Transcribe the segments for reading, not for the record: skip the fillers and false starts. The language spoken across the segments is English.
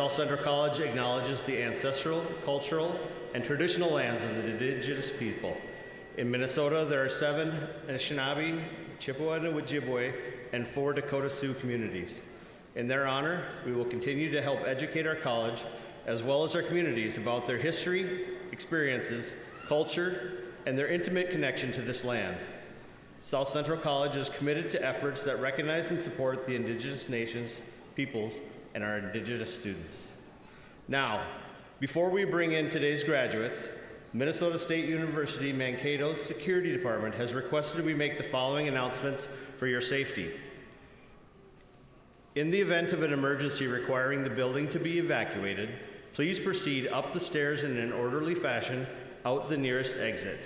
South Central College acknowledges the ancestral, cultural, and traditional lands of the indigenous people. In Minnesota, there are 7 Anishinaabe, Chippewa and Ojibwe, and 4 Dakota Sioux communities. In their honor, we will continue to help educate our college as well as our communities about their history, experiences, culture, and their intimate connection to this land. South Central College is committed to efforts that recognize and support the indigenous nations, peoples, and our indigenous students. Now, before we bring in today's graduates, Minnesota State University Mankato's Security Department has requested we make the following announcements for your safety. In the event of an emergency requiring the building to be evacuated, please proceed up the stairs in an orderly fashion out the nearest exit.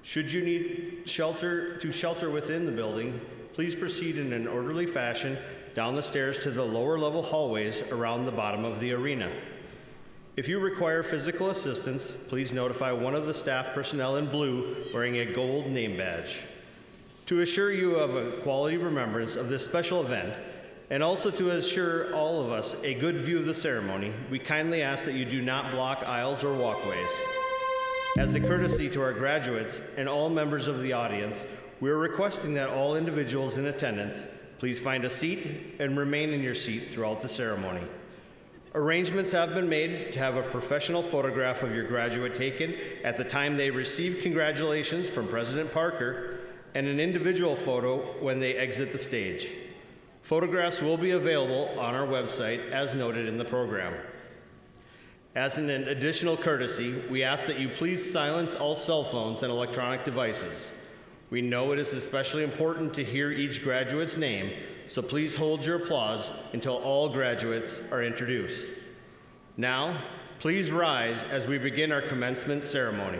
Should you need shelter within the building, please proceed in an orderly fashion down the stairs to the lower level hallways around the bottom of the arena. If you require physical assistance, please notify one of the staff personnel in blue wearing a gold name badge. To assure you of a quality remembrance of this special event, and also to assure all of us a good view of the ceremony, we kindly ask that you do not block aisles or walkways. As a courtesy to our graduates and all members of the audience, we are requesting that all individuals in attendance please find a seat and remain in your seat throughout the ceremony. Arrangements have been made to have a professional photograph of your graduate taken at the time they receive congratulations from President Parker and an individual photo when they exit the stage. Photographs will be available on our website as noted in the program. As an additional courtesy, we ask that you please silence all cell phones and electronic devices. We know it is especially important to hear each graduate's name, so please hold your applause until all graduates are introduced. Now, please rise as we begin our commencement ceremony.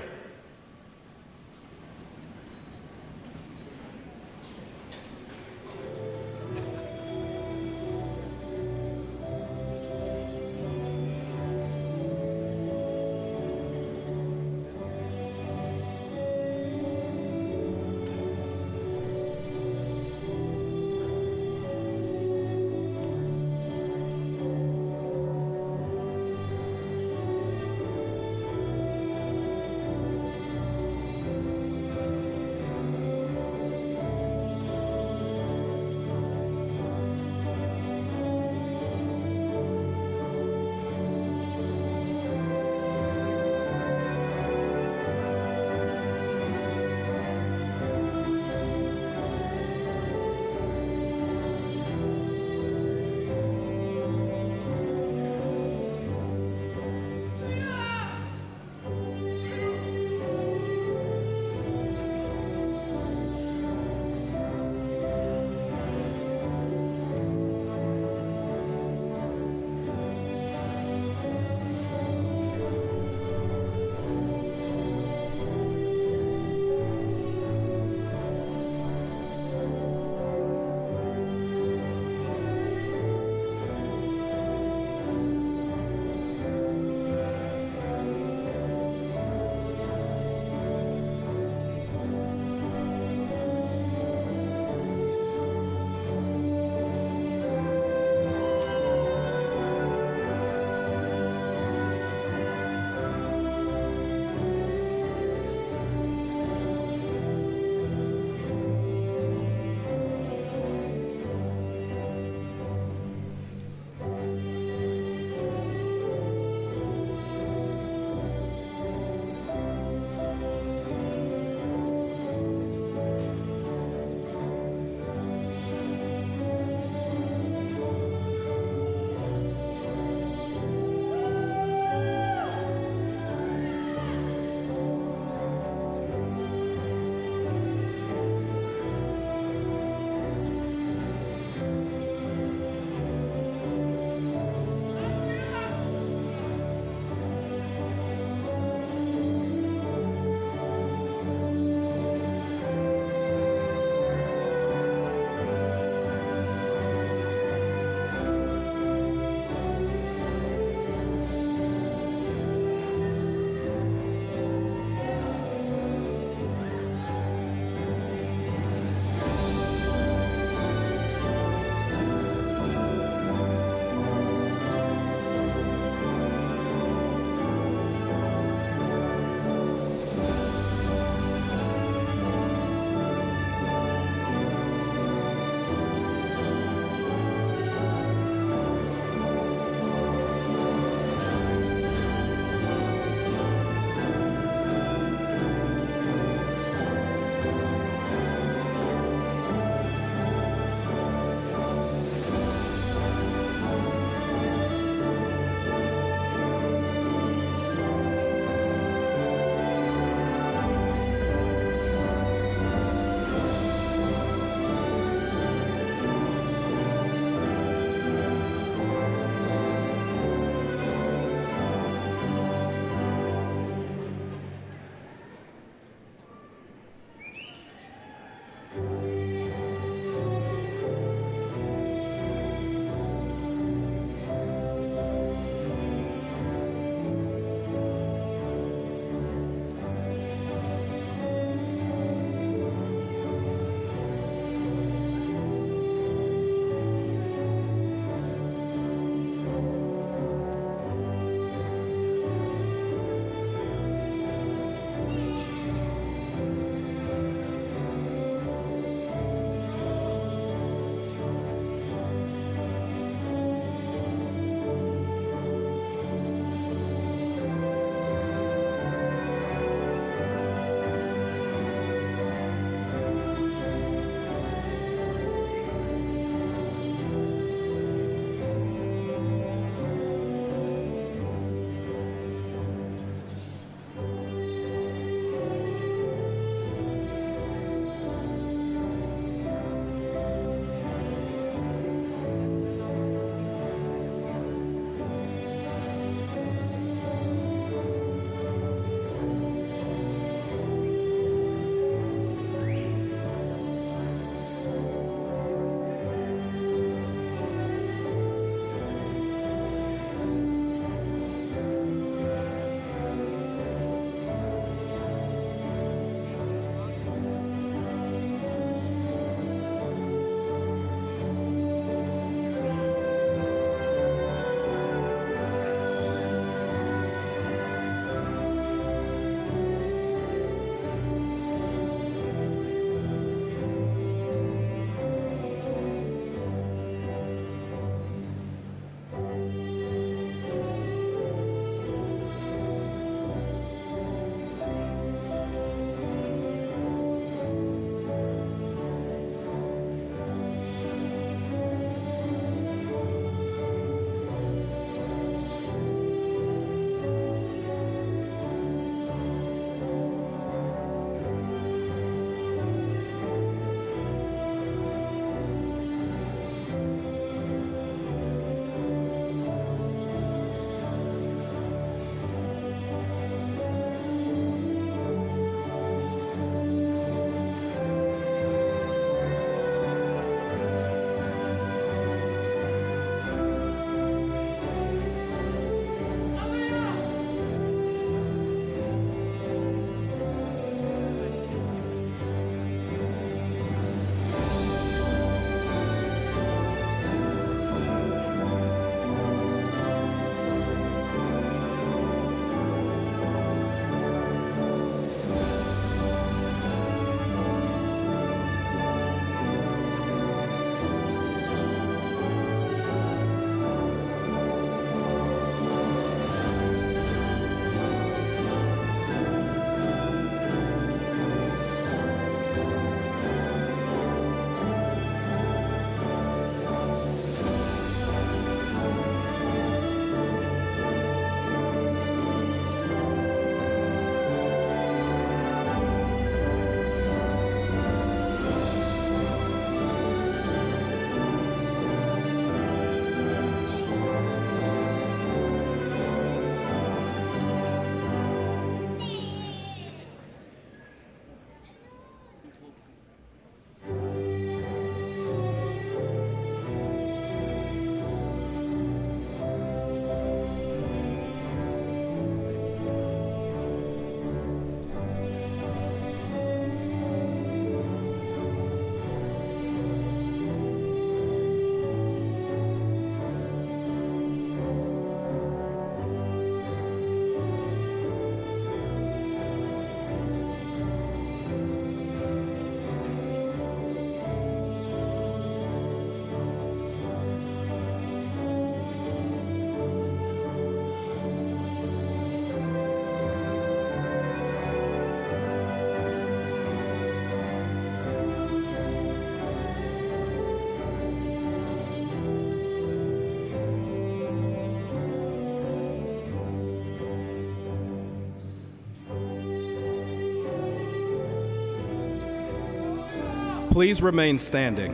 Please remain standing.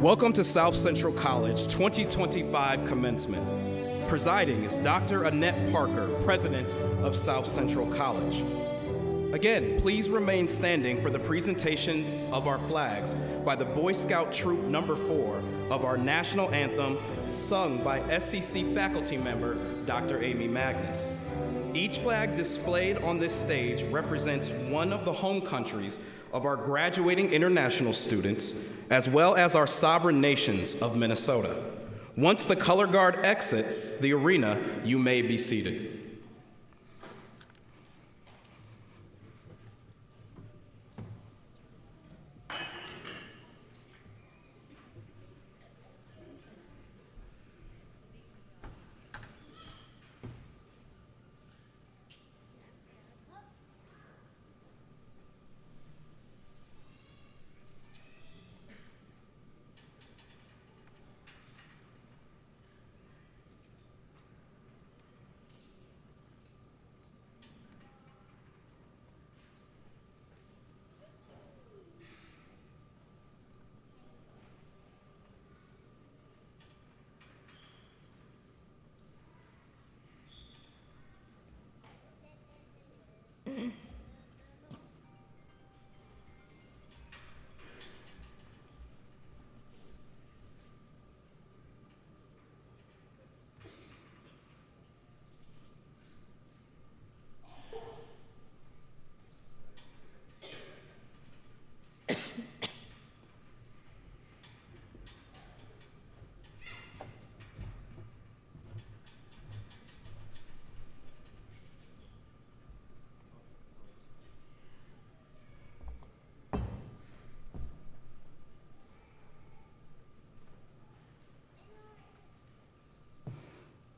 Welcome to South Central College 2025 Commencement. Presiding is Dr. Annette Parker, President of South Central College. Again, please remain standing for the presentations of our flags by the Boy Scout Troop Number 4 of our national anthem, sung by SCC faculty member Dr. Amy Magnus. Each flag displayed on this stage represents one of the home countries of our graduating international students, as well as our sovereign nations of Minnesota. Once the color guard exits the arena, you may be seated.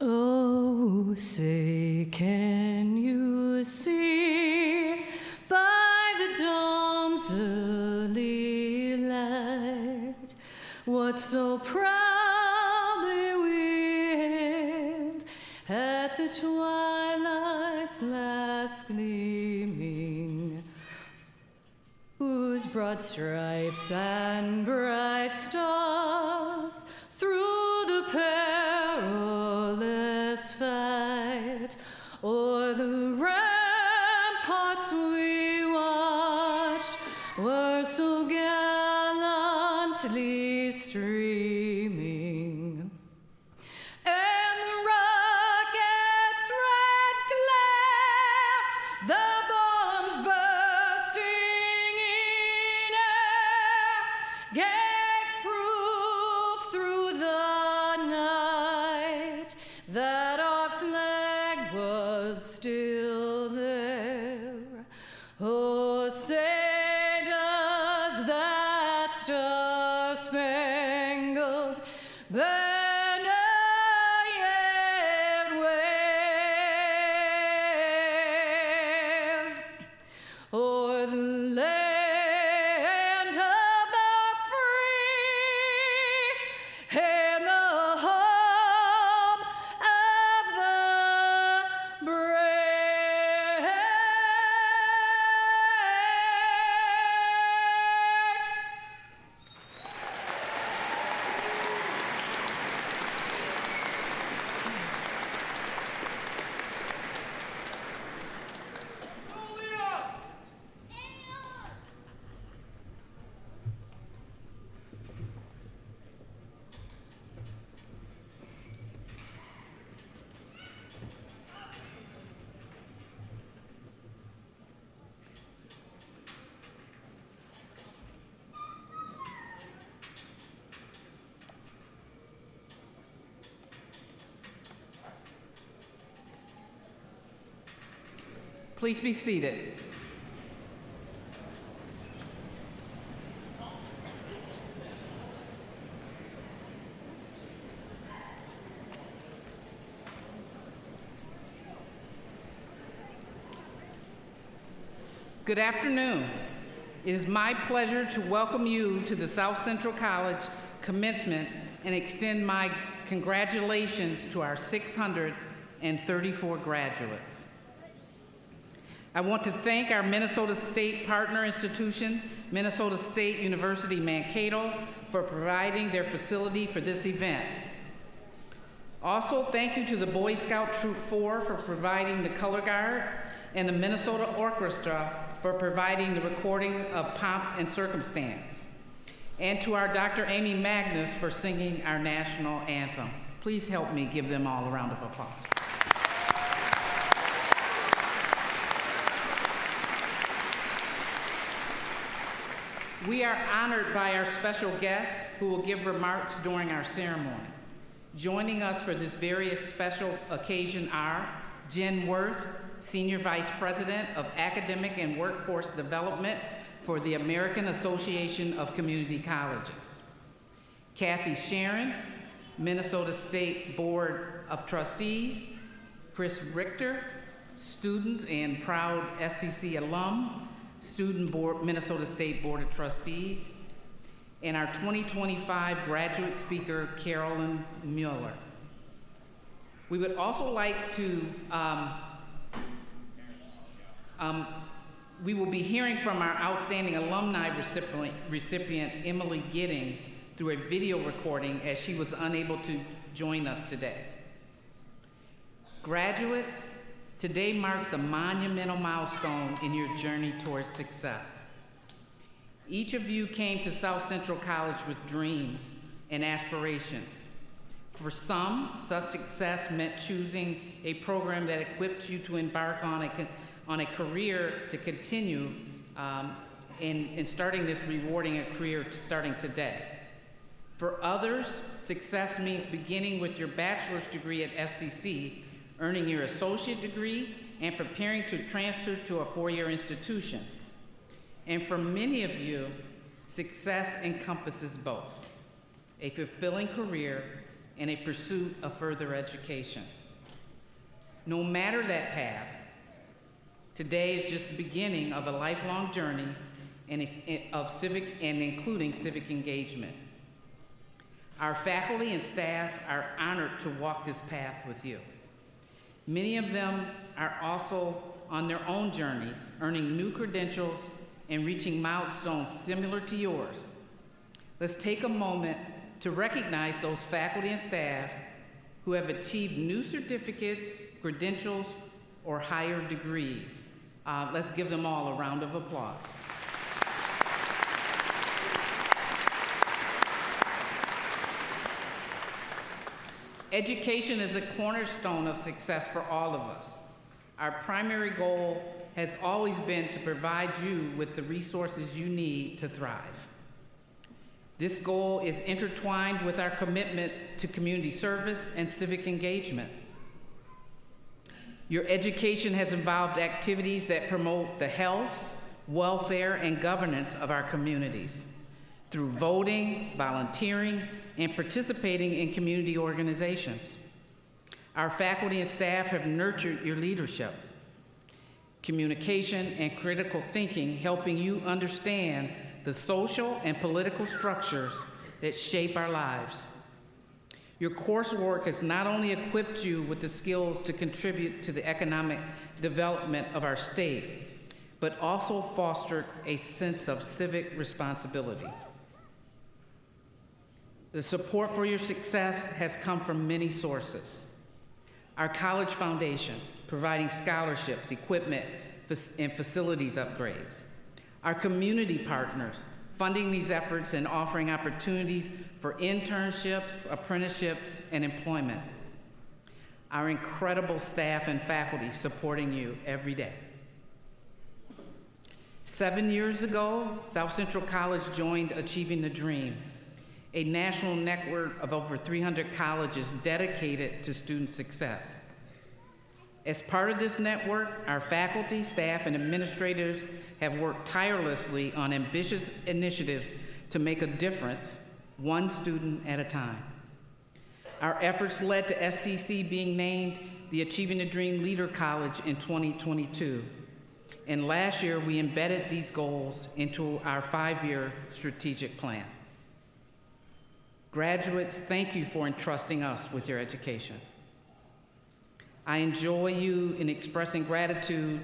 Oh, say, can you see by the dawn's early light what so proudly we hailed at the twilight's last gleaming, whose broad stripes and bright stars through the perilous fight o'er the ramparts we watched were so gallantly streaming. And the rocket's red glare, the bombs bursting in air, gave proof through the night that our flag was still there. Oh, say does that star-spangled banner yet wave o'er the land of the free and the home of the brave? Please be seated. Good afternoon. It is my pleasure to welcome you to the South Central College Commencement and extend my congratulations to our 634 graduates. I want to thank our Minnesota State partner institution, Minnesota State University Mankato, for providing their facility for this event. Also, thank you to the Boy Scout Troop 4 for providing the color guard, and the Minnesota Orchestra for providing the recording of Pomp and Circumstance, and to our Dr. Amy Magnus for singing our national anthem. Please help me give them all a round of applause. We are honored by our special guests who will give remarks during our ceremony. Joining us for this very special occasion are Jen Worth, Senior Vice President of Academic and Workforce Development for the American Association of Community Colleges. Kathy Sharon, Minnesota State Board of Trustees. Chris Richter, student and proud SCC alum, Student Board, Minnesota State Board of Trustees, and our 2025 graduate speaker, Carolyn Mueller. We would also like to, we will be hearing from our outstanding alumni recipient, Emily Giddings, through a video recording as she was unable to join us today. Graduates, today marks a monumental milestone in your journey towards success. Each of you came to South Central College with dreams and aspirations. For some, such success meant choosing a program that equipped you to embark on a career to continue in starting this rewarding a career starting today. For others, success means beginning with your bachelor's degree at SCC, earning your associate degree, and preparing to transfer to a four-year institution. And for many of you, success encompasses both, a fulfilling career and a pursuit of further education. No matter that path, today is just the beginning of a lifelong journey of civic and including civic engagement. Our faculty and staff are honored to walk this path with you. Many of them are also on their own journeys, earning new credentials and reaching milestones similar to yours. Let's take a moment to recognize those faculty and staff who have achieved new certificates, credentials, or higher degrees. Let's give them all a round of applause. Education is a cornerstone of success for all of us. Our primary goal has always been to provide you with the resources you need to thrive. This goal is intertwined with our commitment to community service and civic engagement. Your education has involved activities that promote the health, welfare, and governance of our communities through voting, volunteering, and participating in community organizations. Our faculty and staff have nurtured your leadership, communication, and critical thinking, helping you understand the social and political structures that shape our lives. Your coursework has not only equipped you with the skills to contribute to the economic development of our state, but also fostered a sense of civic responsibility. The support for your success has come from many sources. Our College Foundation, providing scholarships, equipment, and facilities upgrades. Our community partners, funding these efforts and offering opportunities for internships, apprenticeships, and employment. Our incredible staff and faculty supporting you every day. 7 years ago, South Central College joined Achieving the Dream, a national network of over 300 colleges dedicated to student success. As part of this network, our faculty, staff, and administrators have worked tirelessly on ambitious initiatives to make a difference, one student at a time. Our efforts led to SCC being named the Achieving the Dream Leader College in 2022. And last year, we embedded these goals into our 5-year strategic plan. Graduates, thank you for entrusting us with your education. I enjoy you in expressing gratitude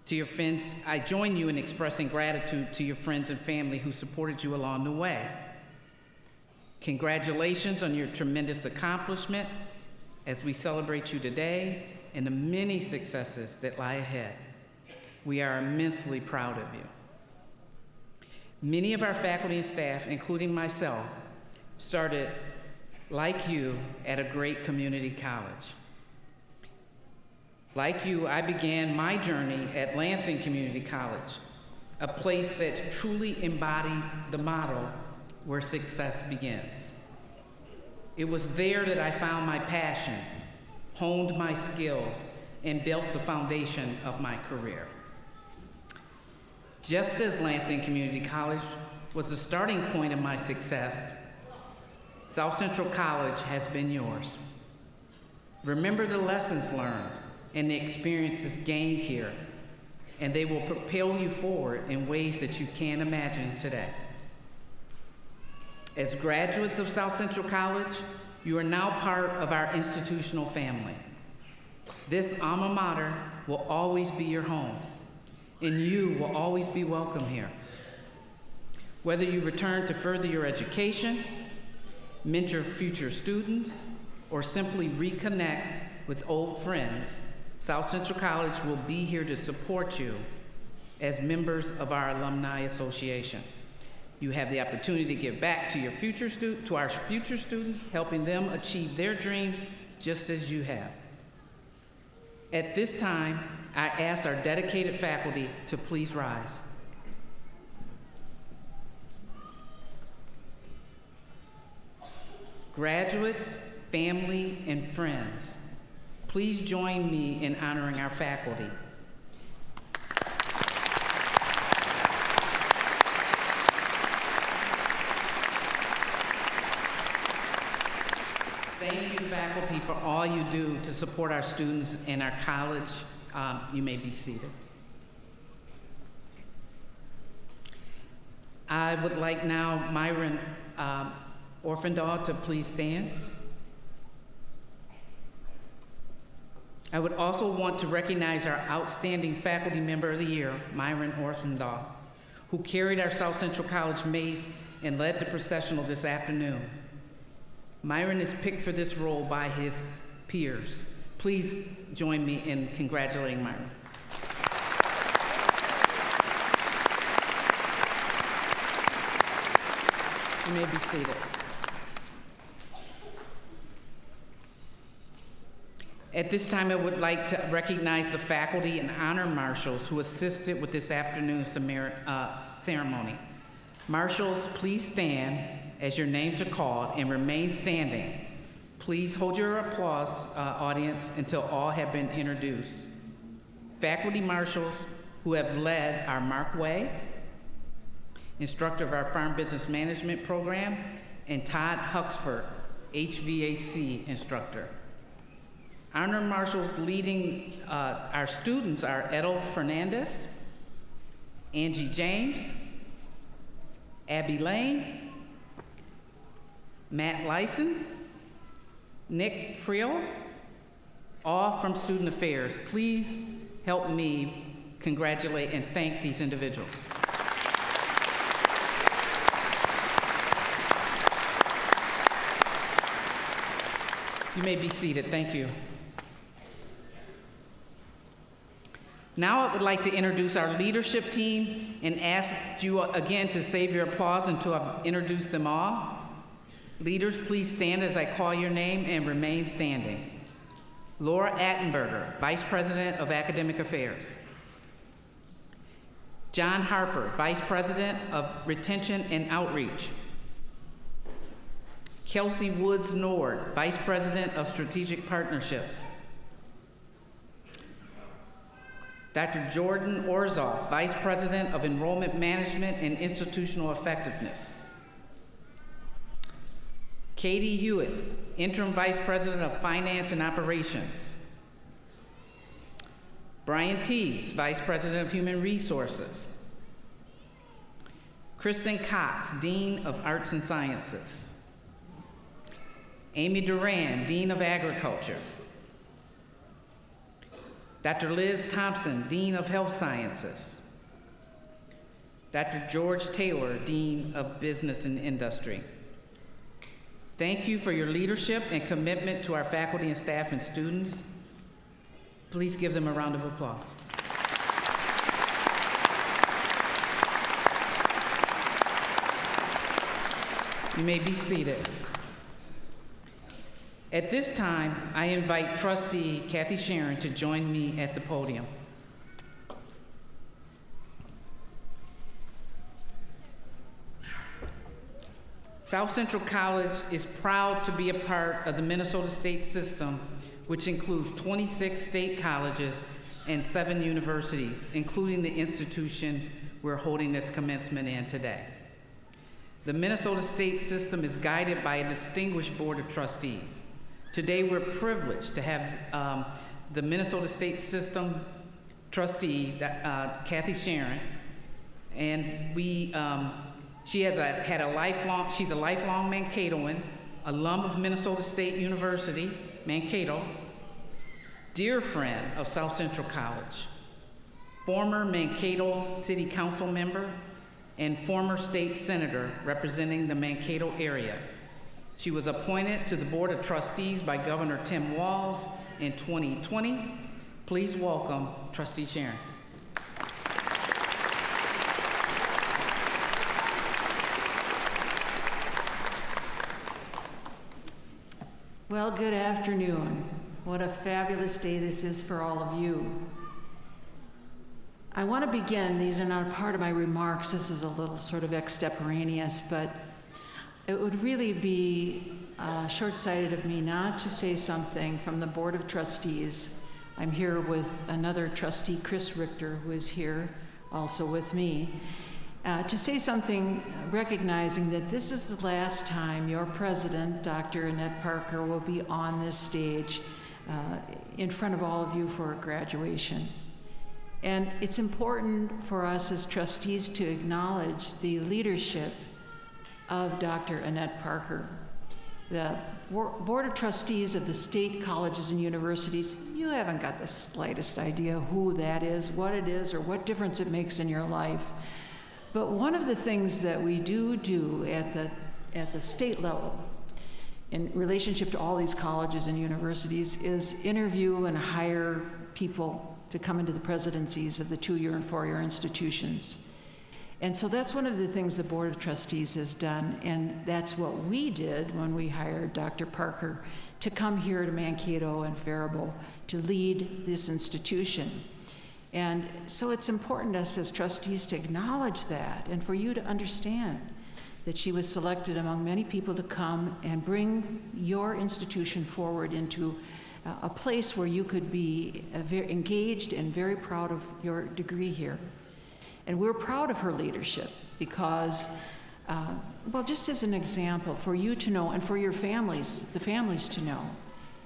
To your friends, I join you in expressing gratitude to your friends and family who supported you along the way. Congratulations on your tremendous accomplishment as we celebrate you today and the many successes that lie ahead. We are immensely proud of you. Many of our faculty and staff, including myself, started, like you, at a great community college. Like you, I began my journey at Lansing Community College, a place that truly embodies the motto, where success begins. It was there that I found my passion, honed my skills, and built the foundation of my career. Just as Lansing Community College was the starting point of my success, South Central College has been yours. Remember the lessons learned and the experiences gained here, and they will propel you forward in ways that you can't imagine today. As graduates of South Central College, you are now part of our institutional family. This alma mater will always be your home, and you will always be welcome here. Whether you return to further your education, mentor future students, or simply reconnect with old friends, South Central College will be here to support you as members of our Alumni Association. You have the opportunity to give back to our future students, helping them achieve their dreams just as you have. At this time, I ask our dedicated faculty to please rise. Graduates, family, and friends, please join me in honoring our faculty. Thank you, faculty, for all you do to support our students and our college. You may be seated. I would like now Myron Orfendahl to please stand. I would also want to recognize our outstanding faculty member of the year, Myron Orfendahl, who carried our South Central College mace and led the processional this afternoon. Myron is picked for this role by his peers. Please join me in congratulating Myron. You may be seated. At this time, I would like to recognize the faculty and honor marshals who assisted with this afternoon's ceremony. Marshals, please stand as your names are called and remain standing. Please hold your applause, audience, until all have been introduced. Faculty marshals who have led are Mark Way, instructor of our Farm Business Management program, and Todd Huxford, HVAC instructor. Honor marshals leading our students are Edel Fernandez, Angie James, Abby Lane, Matt Lyson, Nick Creel, all from Student Affairs. Please help me congratulate and thank these individuals. You may be seated, thank you. Now I would like to introduce our leadership team and ask you again to save your applause until I've introduced them all. Leaders, please stand as I call your name and remain standing. Laura Attenberger, Vice President of Academic Affairs. John Harper, Vice President of Retention and Outreach. Kelsey Woods Nord, Vice President of Strategic Partnerships. Dr. Jordan Orzoff, Vice President of Enrollment Management and Institutional Effectiveness. Katie Hewitt, Interim Vice President of Finance and Operations. Brian Teagues, Vice President of Human Resources. Kristen Cox, Dean of Arts and Sciences. Amy Duran, Dean of Agriculture. Dr. Liz Thompson, Dean of Health Sciences. Dr. George Taylor, Dean of Business and Industry. Thank you for your leadership and commitment to our faculty and staff and students. Please give them a round of applause. You may be seated. At this time, I invite Trustee Kathy Sharon to join me at the podium. South Central College is proud to be a part of the Minnesota State system, which includes 26 state colleges and 7 universities, including the institution we're holding this commencement in today. The Minnesota State system is guided by a distinguished board of trustees. Today, we're privileged to have the Minnesota State system trustee, Kathy Sharon, and she's a lifelong Mankatoan, alum of Minnesota State University, Mankato, dear friend of South Central College, former Mankato City Council member, and former state senator representing the Mankato area. She was appointed to the Board of Trustees by Governor Tim Walz in 2020. Please welcome Trustee Sharon. Well, good afternoon. What a fabulous day this is for all of you. I want to begin, these are not part of my remarks, this is a little sort of extemporaneous, but it would really be short-sighted of me not to say something from the Board of Trustees. I'm here with another trustee, Chris Richter, who is here also with me, to say something recognizing that this is the last time your president, Dr. Annette Parker, will be on this stage in front of all of you for a graduation. And it's important for us as trustees to acknowledge the leadership of Dr. Annette Parker. The Board of Trustees of the state colleges and universities, you haven't got the slightest idea who that is, what it is, or what difference it makes in your life. But one of the things that we do at the state level in relationship to all these colleges and universities is interview and hire people to come into the presidencies of the 2-year and 4-year institutions. And so that's one of the things the Board of Trustees has done, and that's what we did when we hired Dr. Parker to come here to Mankato and Faribault to lead this institution. And so it's important to us as trustees to acknowledge that and for you to understand that she was selected among many people to come and bring your institution forward into a place where you could be very engaged and very proud of your degree here. And we're proud of her leadership because, well, just as an example, for you to know and for your families, the families to know,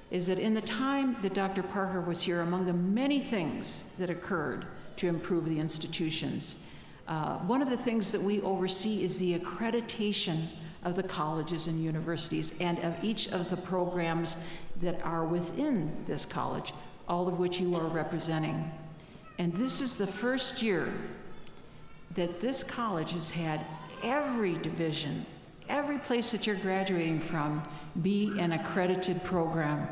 is that in the time that Dr. Parker was here, among the many things that occurred to improve the institutions, one of the things that we oversee is the accreditation of the colleges and universities and of each of the programs that are within this college, all of which you are representing. And this is the first year that this college has had every division, every place that you're graduating from, be an accredited program.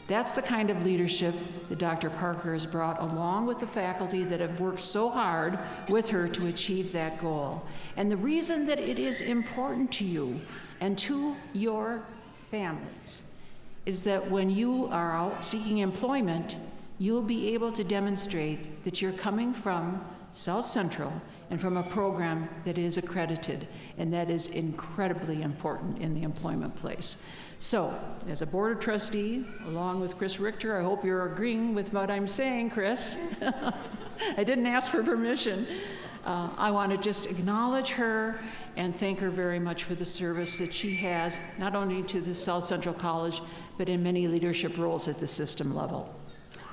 That's the kind of leadership that Dr. Parker has brought along with the faculty that have worked so hard with her to achieve that goal. And the reason that it is important to you and to your families is that when you are out seeking employment, you'll be able to demonstrate that you're coming from South Central and from a program that is accredited, and that is incredibly important in the employment place. So, as a Board of Trustee, along with Chris Richter, I hope you're agreeing with what I'm saying, Chris. I didn't ask for permission. I want to just acknowledge her and thank her very much for the service that she has, not only to the South Central College, but in many leadership roles at the system level.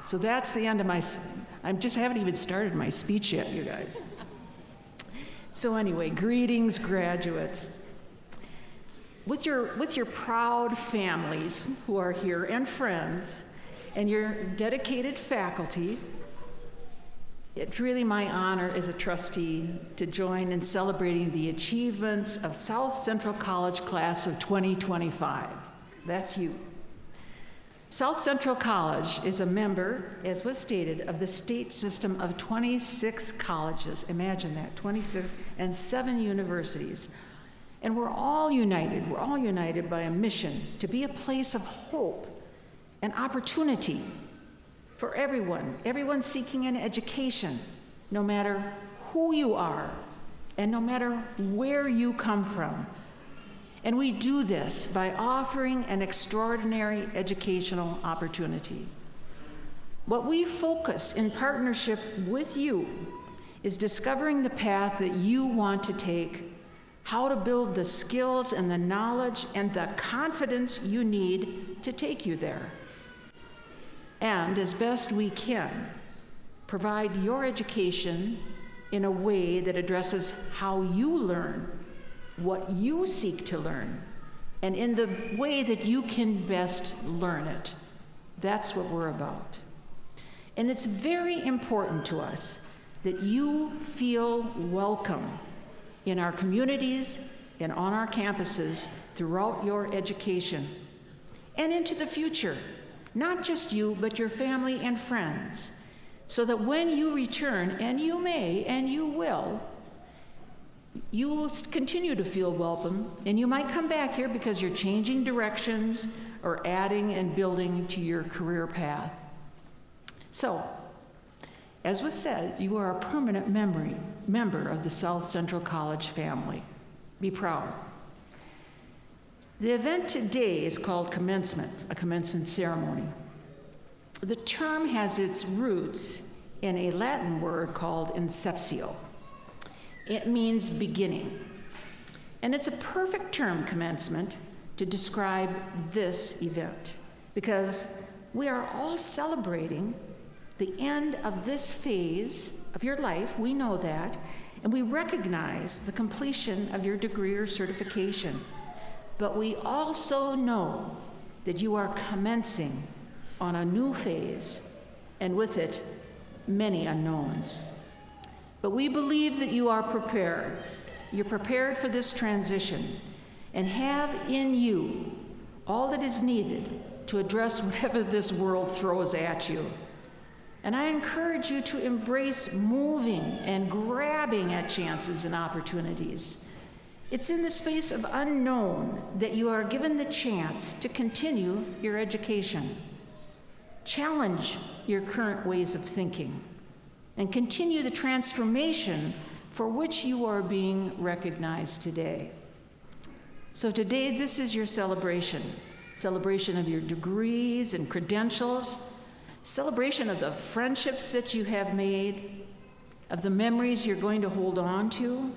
So that's the end of my, I haven't even started my speech yet, you guys. So anyway, greetings, graduates. With your proud families who are here and friends, and your dedicated faculty, It's really my honor as a trustee to join in celebrating the achievements of South Central College class of 2025. That's you. South Central College is a member, as was stated, of the state system of 26 colleges. Imagine that, 26, and 7 universities. And we're all united by a mission to be a place of hope and opportunity for everyone seeking an education, no matter who you are and no matter where you come from. And we do this by offering an extraordinary educational opportunity. What we focus in partnership with you is discovering the path that you want to take, how to build the skills and the knowledge and the confidence you need to take you there. And as best we can, provide your education in a way that addresses how you learn, what you seek to learn, and in the way that you can best learn it. That's what we're about. And it's very important to us that you feel welcome in our communities and on our campuses throughout your education and into the future. Not just you, but your family and friends, so that when you return, and you may, and you will continue to feel welcome, and you might come back here because you're changing directions or adding and building to your career path. So, as was said, you are a permanent member of the South Central College family. Be proud. The event today is called Commencement, a commencement ceremony. The term has its roots in a Latin word called inceptio. It means beginning. And it's a perfect term, commencement, to describe this event, because we are all celebrating the end of this phase of your life. We know that, and we recognize the completion of your degree or certification. But we also know that you are commencing on a new phase, and with it, many unknowns. But we believe that you are prepared. You're prepared for this transition and have in you all that is needed to address whatever this world throws at you. And I encourage you to embrace moving and grabbing at chances and opportunities. It's in the space of unknown that you are given the chance to continue your education. Challenge your current ways of thinking and continue the transformation for which you are being recognized today. So today, this is your celebration of your degrees and credentials, celebration of the friendships that you have made, of the memories you're going to hold on to,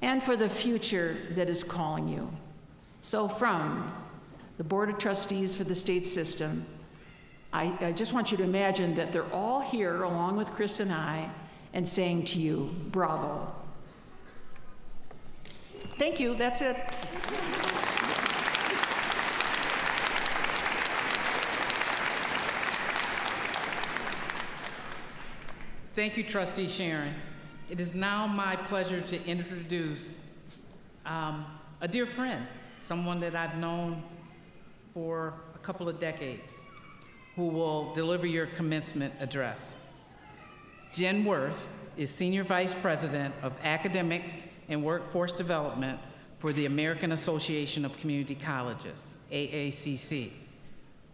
and for the future that is calling you. So from the Board of Trustees for the state system, I just want you to imagine that they're all here along with Chris and I and saying to you, bravo. Thank you, that's it. Thank you, Trustee Sharon. It is now my pleasure to introduce a dear friend, someone that I've known for a couple of decades, who will deliver your commencement address. Jen Worth is Senior Vice President of Academic and Workforce Development for the American Association of Community Colleges, AACC,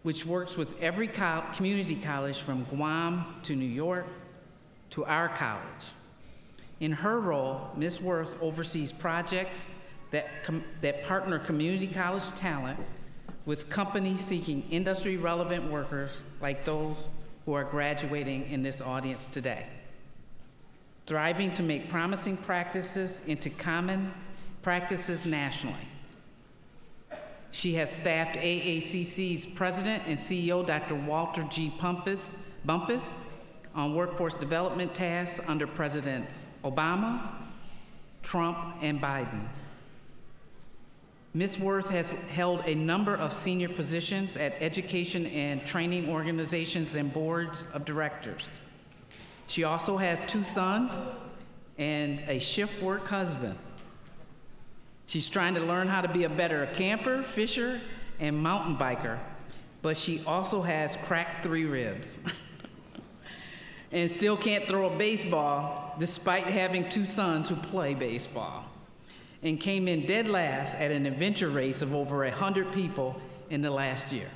which works with every community college from Guam to New York to our college. In her role, Ms. Worth oversees projects that partner community college talent with companies seeking industry-relevant workers like those who are graduating in this audience today, thriving to make promising practices into common practices nationally. She has staffed AACC's President and CEO, Dr. Walter G. Bumpus, on workforce development tasks under Presidents Obama, Trump, and Biden. Ms. Worth has held a number of senior positions at education and training organizations and boards of directors. She also has 2 sons and a shift work husband. She's trying to learn how to be a better camper, fisher, and mountain biker, but she also has cracked 3 ribs and still can't throw a baseball despite having 2 sons who play baseball, and came in dead last at an adventure race of over 100 people in the last year.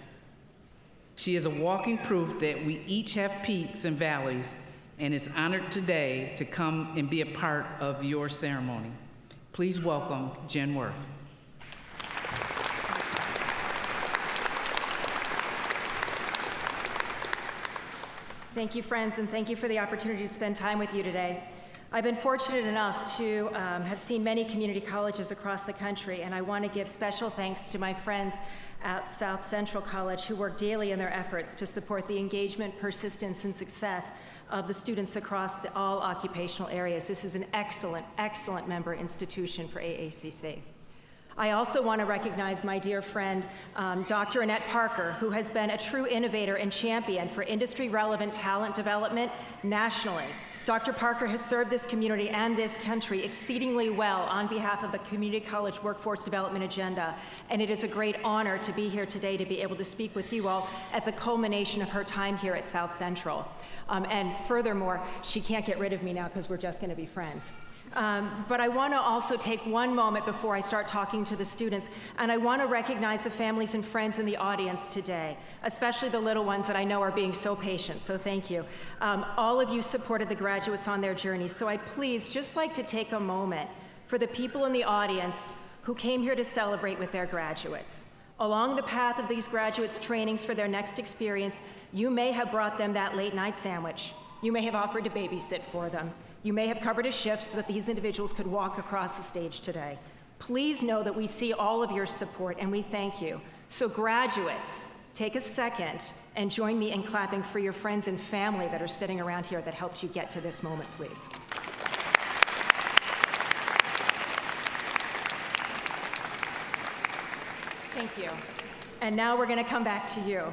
She is a walking proof that we each have peaks and valleys, and is honored today to come and be a part of your ceremony. Please welcome Jen Worth. Thank you, friends, and thank you for the opportunity to spend time with you today. I've been fortunate enough to have seen many community colleges across the country, and I want to give special thanks to my friends at South Central College who work daily in their efforts to support the engagement, persistence, and success of the students across all occupational areas. This is an excellent, excellent member institution for AACC. I also want to recognize my dear friend, Dr. Annette Parker, who has been a true innovator and champion for industry-relevant talent development nationally. Dr. Parker has served this community and this country exceedingly well on behalf of the Community College Workforce Development Agenda, and it is a great honor to be here today to be able to speak with you all at the culmination of her time here at South Central. And furthermore, she can't get rid of me now because we're just going to be friends. But I want to also take one moment before I start talking to the students, and I want to recognize the families and friends in the audience today, especially the little ones that I know are being so patient, so thank you. All of you supported the graduates on their journey, so I'd please just like to take a moment for the people in the audience who came here to celebrate with their graduates. Along the path of these graduates' trainings for their next experience, you may have brought them that late night sandwich. You may have offered to babysit for them. You may have covered a shift so that these individuals could walk across the stage today. Please know that we see all of your support and we thank you. So graduates, take a second and join me in clapping for your friends and family that are sitting around here that helped you get to this moment, please. Thank you. And now we're going to come back to you.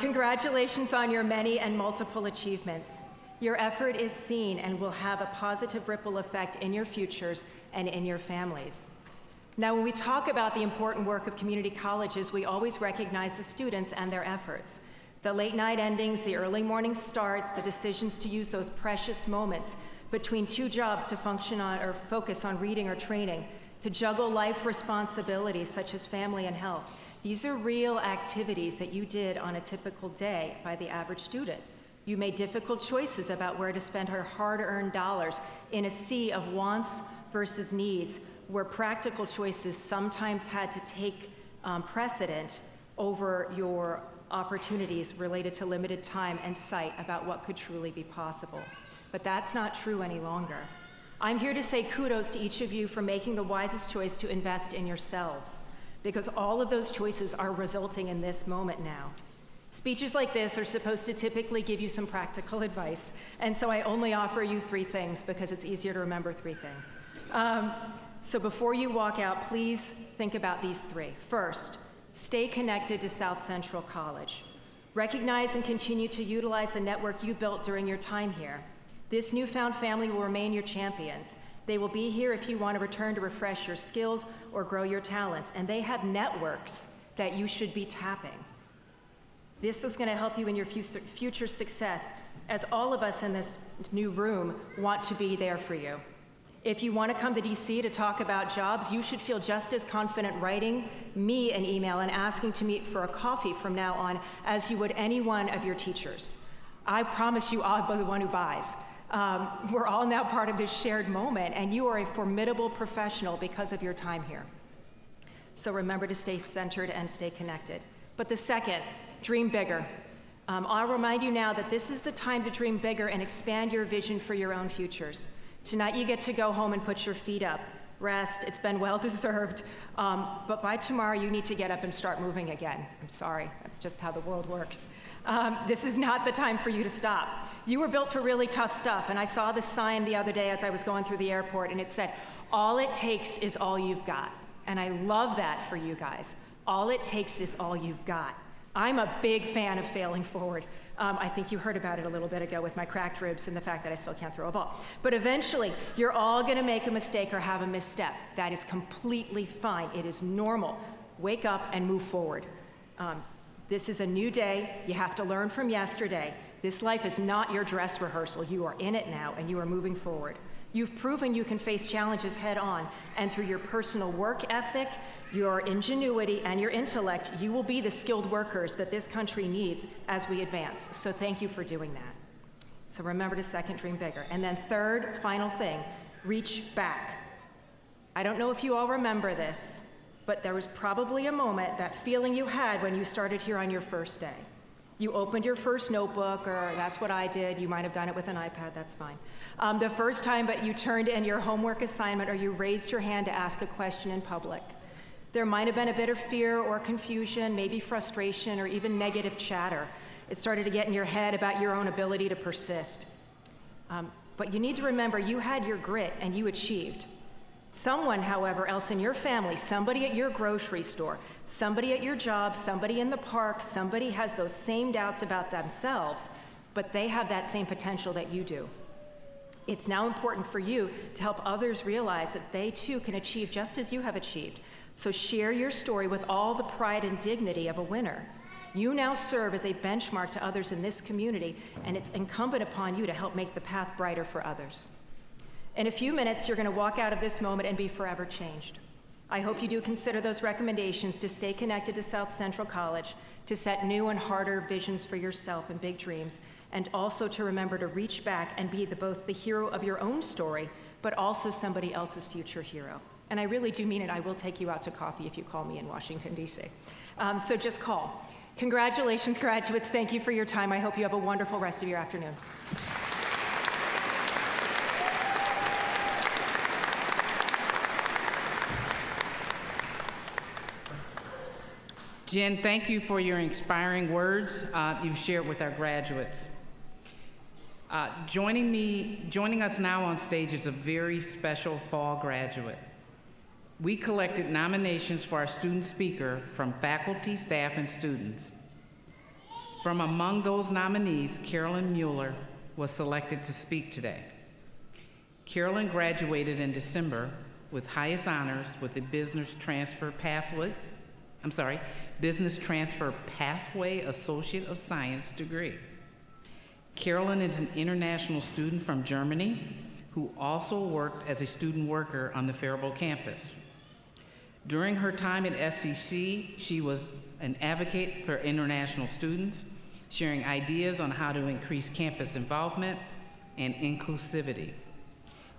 Congratulations on your many and multiple achievements. Your effort is seen and will have a positive ripple effect in your futures and in your families. Now, when we talk about the important work of community colleges, we always recognize the students and their efforts. The late night endings, the early morning starts, the decisions to use those precious moments between 2 jobs to function on or focus on reading or training, to juggle life responsibilities such as family and health. These are real activities that you did on a typical day by the average student. You made difficult choices about where to spend our hard-earned dollars in a sea of wants versus needs, where practical choices sometimes had to take precedent over your opportunities related to limited time and sight about what could truly be possible. But that's not true any longer. I'm here to say kudos to each of you for making the wisest choice to invest in yourselves, because all of those choices are resulting in this moment now. Speeches like this are supposed to typically give you some practical advice, and so I only offer you 3 things because it's easier to remember 3 things. So before you walk out, please think about these 3. First, stay connected to South Central College. Recognize and continue to utilize the network you built during your time here. This newfound family will remain your champions. They will be here if you want to return to refresh your skills or grow your talents, and they have networks that you should be tapping. This is going to help you in your future success, as all of us in this new room want to be there for you. If you want to come to DC to talk about jobs, you should feel just as confident writing me an email and asking to meet for a coffee from now on as you would any one of your teachers. I promise you I'll be the one who buys. We're all now part of this shared moment, and you are a formidable professional because of your time here. So remember to stay centered and stay connected. But the second, dream bigger. I'll remind you now that this is the time to dream bigger and expand your vision for your own futures. Tonight you get to go home and put your feet up, rest, it's been well deserved, but by tomorrow you need to get up and start moving again. I'm sorry, that's just how the world works. This is not the time for you to stop. You were built for really tough stuff, and I saw this sign the other day as I was going through the airport, and it said, all it takes is all you've got. And I love that for you guys. All it takes is all you've got. I'm a big fan of failing forward. I think you heard about it a little bit ago with my cracked ribs and the fact that I still can't throw a ball. But eventually, you're all gonna make a mistake or have a misstep. That is completely fine. It is normal. Wake up and move forward. This is a new day. You have to learn from yesterday. This life is not your dress rehearsal. You are in it now, and you are moving forward. You've proven you can face challenges head on, and through your personal work ethic, your ingenuity, and your intellect, you will be the skilled workers that this country needs as we advance. So thank you for doing that. So remember to second dream bigger. And then third, final thing, reach back. I don't know if you all remember this, but there was probably a moment, that feeling you had when you started here on your first day. You opened your first notebook, or that's what I did. You might have done it with an iPad, that's fine. The first time, but you turned in your homework assignment, or you raised your hand to ask a question in public. There might have been a bit of fear or confusion, maybe frustration, or even negative chatter. It started to get in your head about your own ability to persist. But you need to remember, you had your grit and you achieved. Someone, however, else in your family, somebody at your grocery store, somebody at your job, somebody in the park, somebody has those same doubts about themselves, but they have that same potential that you do. It's now important for you to help others realize that they too can achieve just as you have achieved. So share your story with all the pride and dignity of a winner. You now serve as a benchmark to others in this community, and it's incumbent upon you to help make the path brighter for others. In a few minutes, you're going to walk out of this moment and be forever changed. I hope you do consider those recommendations to stay connected to South Central College, to set new and harder visions for yourself and big dreams, and also to remember to reach back and be both the hero of your own story, but also somebody else's future hero. And I really do mean it. I will take you out to coffee if you call me in Washington, D.C. So just call. Congratulations, graduates. Thank you for your time. I hope you have a wonderful rest of your afternoon. Jen, thank you for your inspiring words you've shared with our graduates. Joining us now on stage is a very special fall graduate. We collected nominations for our student speaker from faculty, staff, and students. From among those nominees, Carolyn Mueller was selected to speak today. Carolyn graduated in December with highest honors with the Business Transfer Pathway Associate of Science degree. Carolyn is an international student from Germany who also worked as a student worker on the Faribault campus. During her time at SCC, she was an advocate for international students, sharing ideas on how to increase campus involvement and inclusivity.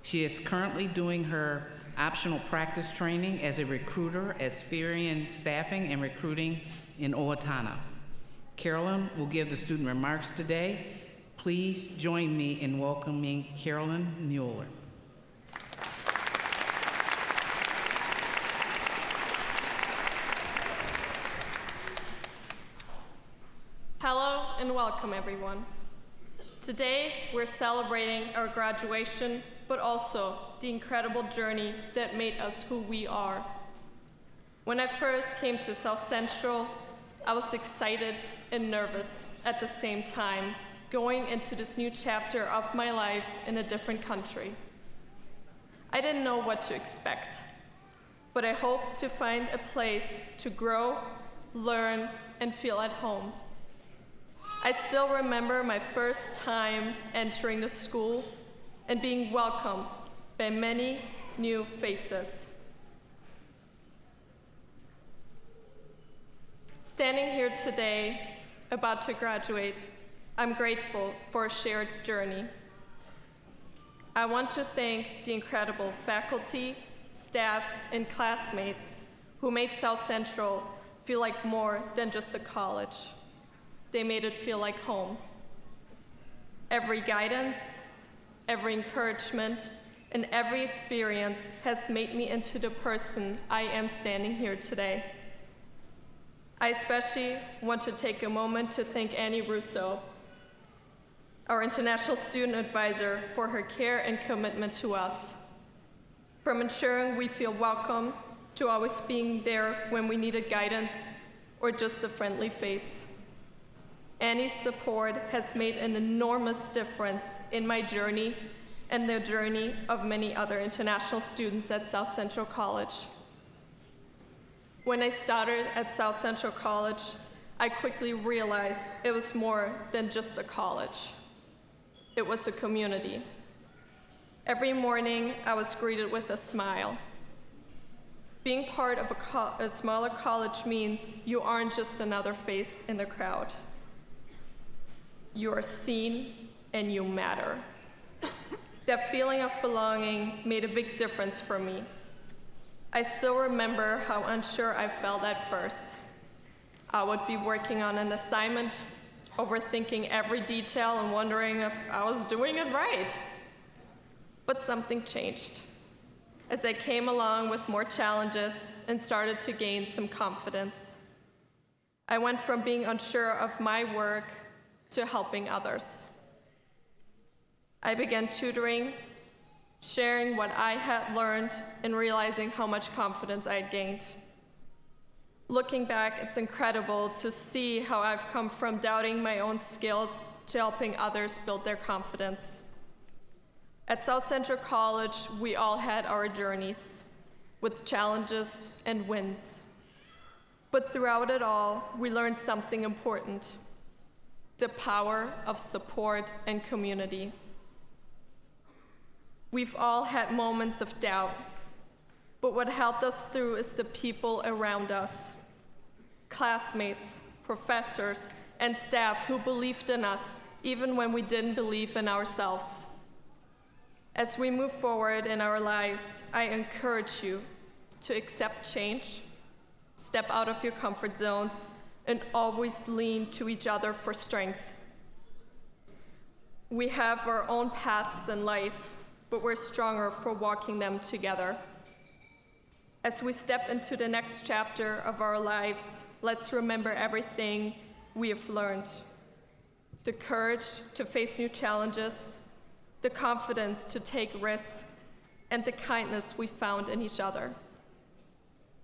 She is currently doing her optional practice training as a recruiter at Spherian Staffing and Recruiting in Owatonna. Carolyn will give the student remarks today. Please join me in welcoming Carolyn Mueller. Hello and welcome, everyone. Today, we're celebrating our graduation, but also the incredible journey that made us who we are. When I first came to South Central, I was excited and nervous at the same time, going into this new chapter of my life in a different country. I didn't know what to expect, but I hoped to find a place to grow, learn, and feel at home. I still remember my first time entering the school and being welcomed by many new faces. Standing here today, about to graduate, I'm grateful for a shared journey. I want to thank the incredible faculty, staff, and classmates who made South Central feel like more than just a college. They made it feel like home. Every guidance, every encouragement, and every experience has made me into the person I am standing here today. I especially want to take a moment to thank Annie Russo, our International Student Advisor, for her care and commitment to us. From ensuring we feel welcome to always being there when we needed guidance or just a friendly face. Annie's support has made an enormous difference in my journey and the journey of many other international students at South Central College. When I started at South Central College, I quickly realized it was more than just a college. It was a community. Every morning, I was greeted with a smile. Being part of a smaller college means you aren't just another face in the crowd. You are seen and you matter. That feeling of belonging made a big difference for me. I still remember how unsure I felt at first. I would be working on an assignment, overthinking every detail and wondering if I was doing it right. But something changed as I came along with more challenges and started to gain some confidence. I went from being unsure of my work to helping others. I began tutoring, sharing what I had learned, and realizing how much confidence I had gained. Looking back, it's incredible to see how I've come from doubting my own skills to helping others build their confidence. At South Central College, we all had our journeys, with challenges and wins. But throughout it all, we learned something important: the power of support and community. We've all had moments of doubt, but what helped us through is the people around us. Classmates, professors, and staff who believed in us even when we didn't believe in ourselves. As we move forward in our lives, I encourage you to accept change, step out of your comfort zones, and always lean to each other for strength. We have our own paths in life, but we're stronger for walking them together. As we step into the next chapter of our lives, let's remember everything we have learned: the courage to face new challenges, the confidence to take risks, and the kindness we found in each other.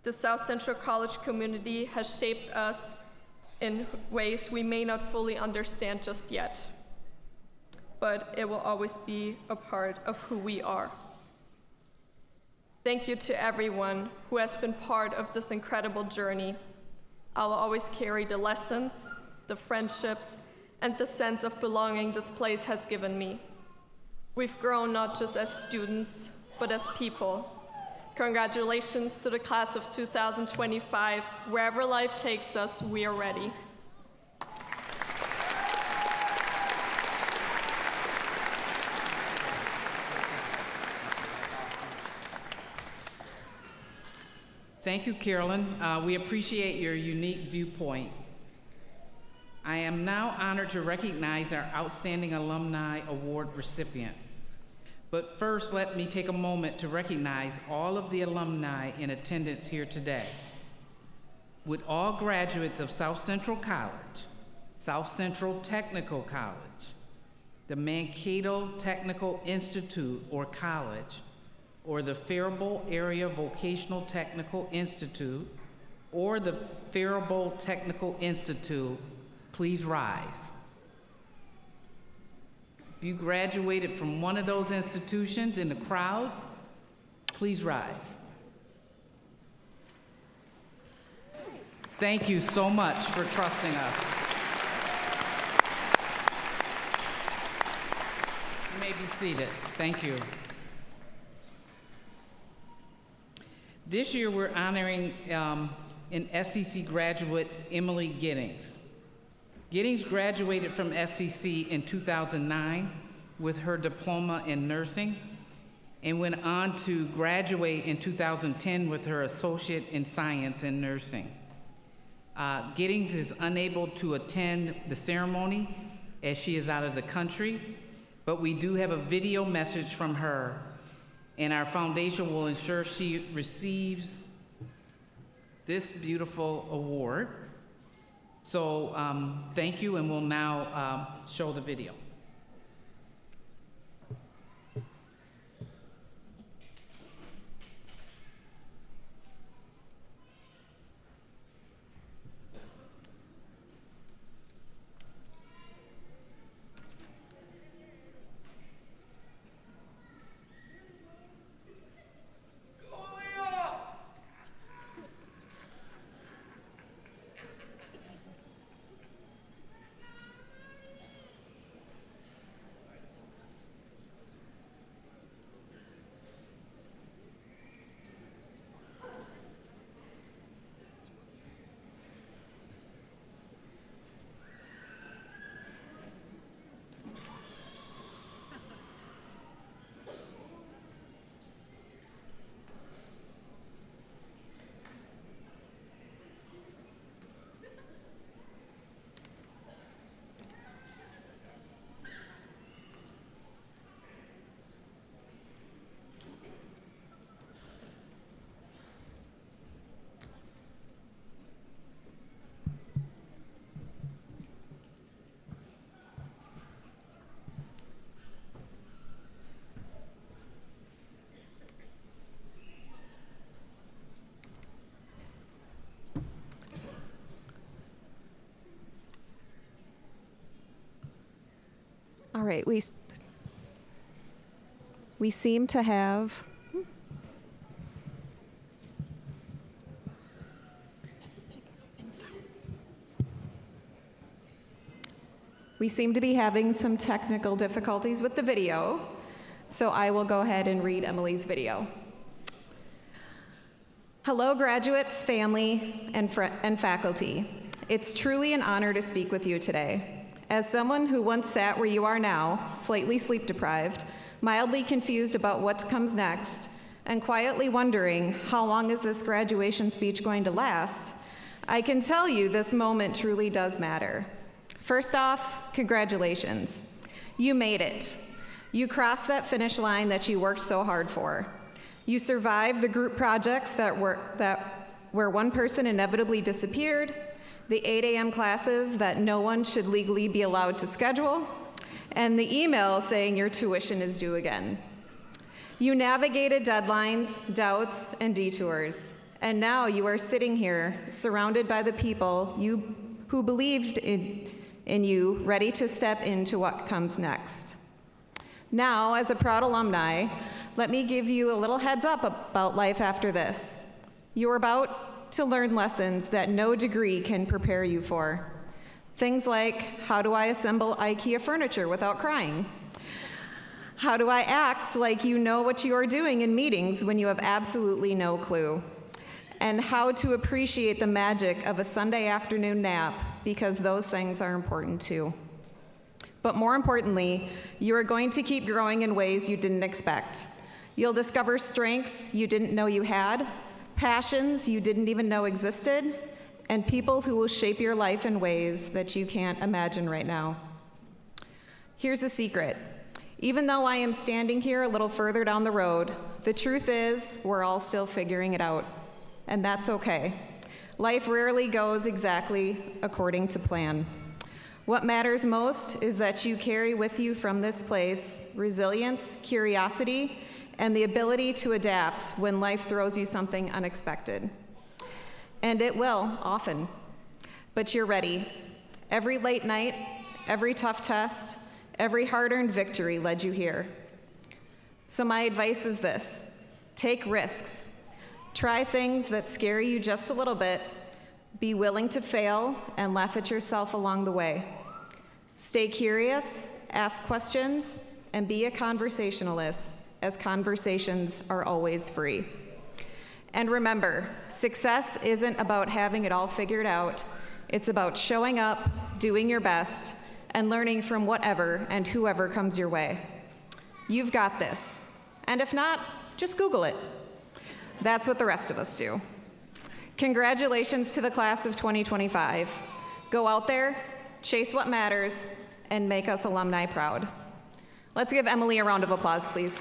The South Central College community has shaped us in ways we may not fully understand just yet, but it will always be a part of who we are. Thank you to everyone who has been part of this incredible journey. I'll always carry the lessons, the friendships, and the sense of belonging this place has given me. We've grown not just as students, but as people. Congratulations to the class of 2025. Wherever life takes us, we are ready. Thank you, Carolyn. We appreciate your unique viewpoint. I am now honored to recognize our Outstanding Alumni Award recipient. But first, let me take a moment to recognize all of the alumni in attendance here today. Would all graduates of South Central College, South Central Technical College, the Mankato Technical Institute or College, or the Faribault Area Vocational Technical Institute, or the Faribault Technical Institute, please rise. If you graduated from one of those institutions in the crowd, please rise. Thank you so much for trusting us. You may be seated. Thank you. This year, we're honoring an SCC graduate, Emily Giddings. Giddings graduated from SCC in 2009 with her diploma in nursing and went on to graduate in 2010 with her associate in science in nursing. Giddings is unable to attend the ceremony as she is out of the country, but we do have a video message from her, and our foundation will ensure she receives this beautiful award. So thank you, and we'll now show the video. All right, we seem to have be having some technical difficulties with the video, so I will go ahead and read Emily's video. Hello, graduates, family, and faculty. It's truly an honor to speak with you today. As someone who once sat where you are now, slightly sleep-deprived, mildly confused about what comes next, and quietly wondering how long is this graduation speech going to last, I can tell you this moment truly does matter. First off, congratulations. You made it. You crossed that finish line that you worked so hard for. You survived the group projects where one person inevitably disappeared, the 8 a.m. classes that no one should legally be allowed to schedule, and the email saying your tuition is due again. You navigated deadlines, doubts, and detours, and now you are sitting here surrounded by the people who believed in you, ready to step into what comes next. Now, as a proud alumni, let me give you a little heads up about life after this. You're about to learn lessons that no degree can prepare you for. Things like, how do I assemble IKEA furniture without crying? How do I act like you know what you are doing in meetings when you have absolutely no clue? And how to appreciate the magic of a Sunday afternoon nap, because those things are important too. But more importantly, you are going to keep growing in ways you didn't expect. You'll discover strengths you didn't know you had, passions you didn't even know existed, and people who will shape your life in ways that you can't imagine right now. Here's a secret. Even though I am standing here a little further down the road, the truth is we're all still figuring it out. And that's okay. Life rarely goes exactly according to plan. What matters most is that you carry with you from this place resilience, curiosity, and the ability to adapt when life throws you something unexpected. And it will, often. But you're ready. Every late night, every tough test, every hard-earned victory led you here. So my advice is this: take risks. Try things that scare you just a little bit. Be willing to fail and laugh at yourself along the way. Stay curious, ask questions, and be a conversationalist, as conversations are always free. And remember, success isn't about having it all figured out. It's about showing up, doing your best, and learning from whatever and whoever comes your way. You've got this. And if not, just Google it. That's what the rest of us do. Congratulations to the class of 2025. Go out there, chase what matters, and make us alumni proud. Let's give Emily a round of applause, please.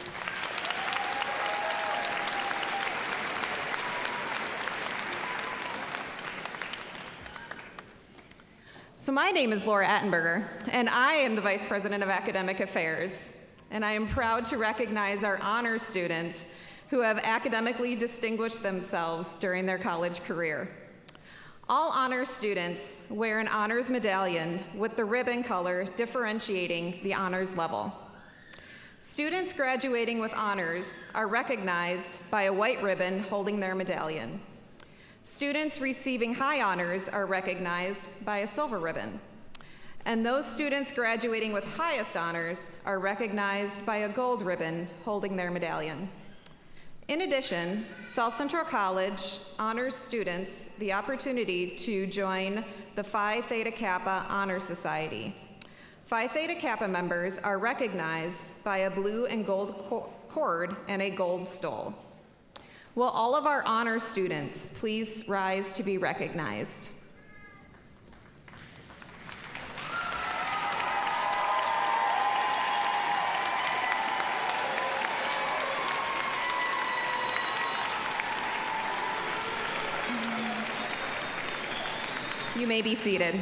So my name is Laura Attenberger, and I am the Vice President of Academic Affairs. And I am proud to recognize our honors students who have academically distinguished themselves during their college career. All honors students wear an honors medallion with the ribbon color differentiating the honors level. Students graduating with honors are recognized by a white ribbon holding their medallion. Students receiving high honors are recognized by a silver ribbon. And those students graduating with highest honors are recognized by a gold ribbon holding their medallion. In addition, South Central College honors students the opportunity to join the Phi Theta Kappa Honor Society. Phi Theta Kappa members are recognized by a blue and gold cord and a gold stole. Will all of our honor students please rise to be recognized? You may be seated.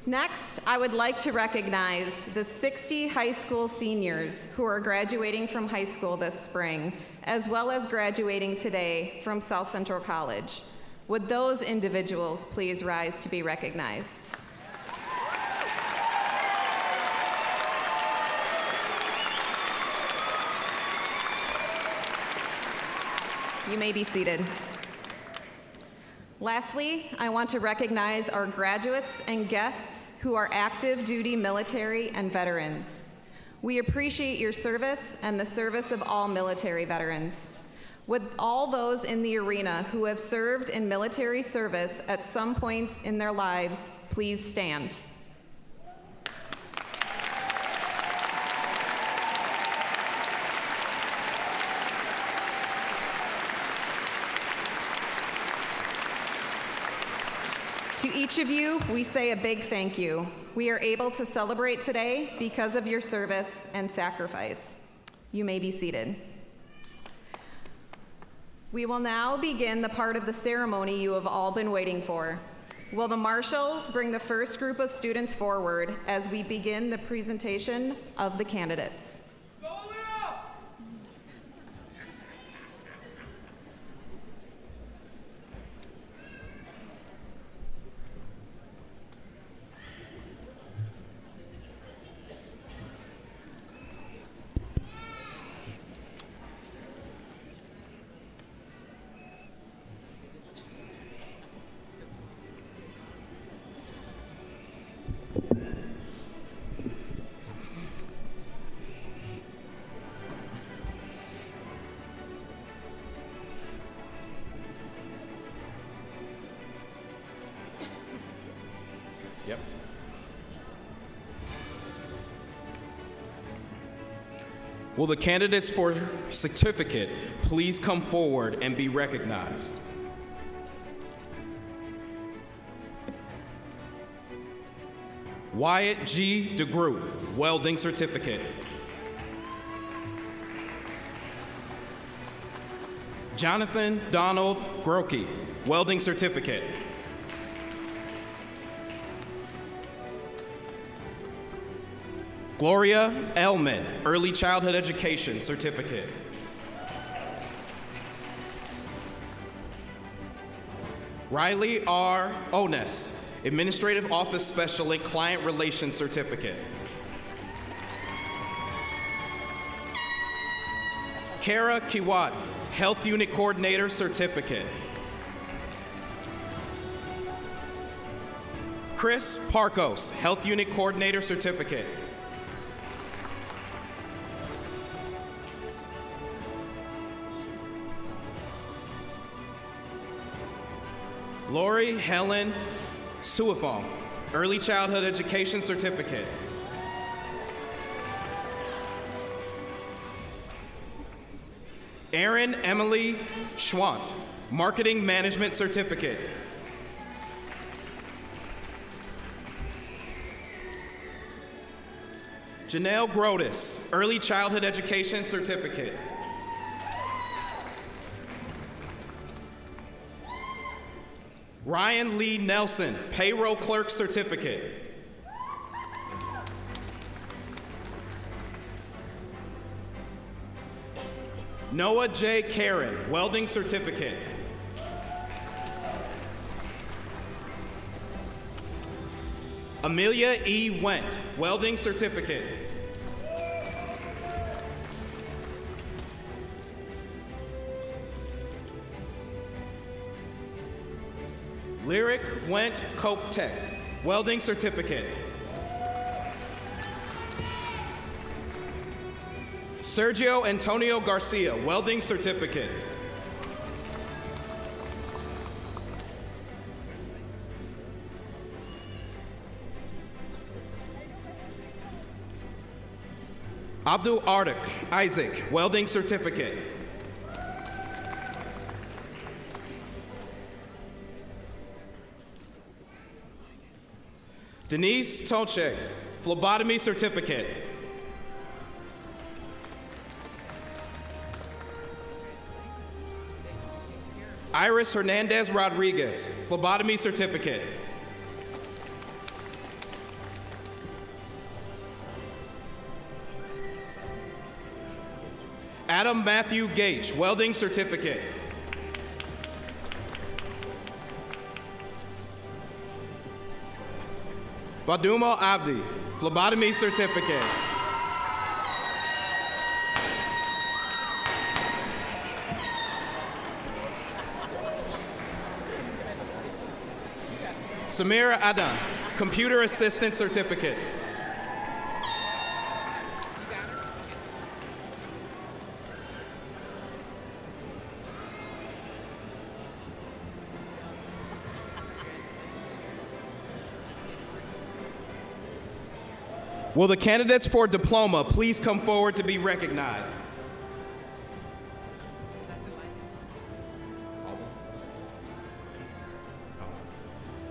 Next, I would like to recognize the 60 high school seniors who are graduating from high school this spring, as well as graduating today from South Central College. Would those individuals please rise to be recognized? You may be seated. Lastly, I want to recognize our graduates and guests who are active duty military and veterans. We appreciate your service and the service of all military veterans. With all those in the arena who have served in military service at some point in their lives, please stand. To each of you, we say a big thank you. We are able to celebrate today because of your service and sacrifice. You may be seated. We will now begin the part of the ceremony you have all been waiting for. Will the marshals bring the first group of students forward as we begin the presentation of the candidates? Yep. Will the candidates for certificate please come forward and be recognized? Wyatt G. DeGroot, welding certificate. Jonathan Donald Grokey, welding certificate. Gloria Elman, early childhood education certificate. Riley R. Ones, administrative office specialist, client relations certificate. Kara Kiwat, health unit coordinator certificate. Chris Parkos, health unit coordinator certificate. Lori Helen Suifong, early childhood education certificate. Erin Emily Schwant, marketing management certificate. Janelle Grodis, early childhood education certificate. Ryan Lee Nelson, payroll clerk certificate. Noah J. Karen, welding certificate. Amelia E. Went, welding certificate. Lyric Went Coke Tech, welding certificate. Sergio Antonio Garcia, welding certificate. Abdul Ardik Isaac, welding certificate. Denise Tolche, phlebotomy certificate. Iris Hernandez Rodriguez, phlebotomy certificate. Adam Matthew Gage, welding certificate. Badumo Abdi, phlebotomy certificate. Samira Adan, Computer Assistant Certificate. Will the candidates for diploma please come forward to be recognized?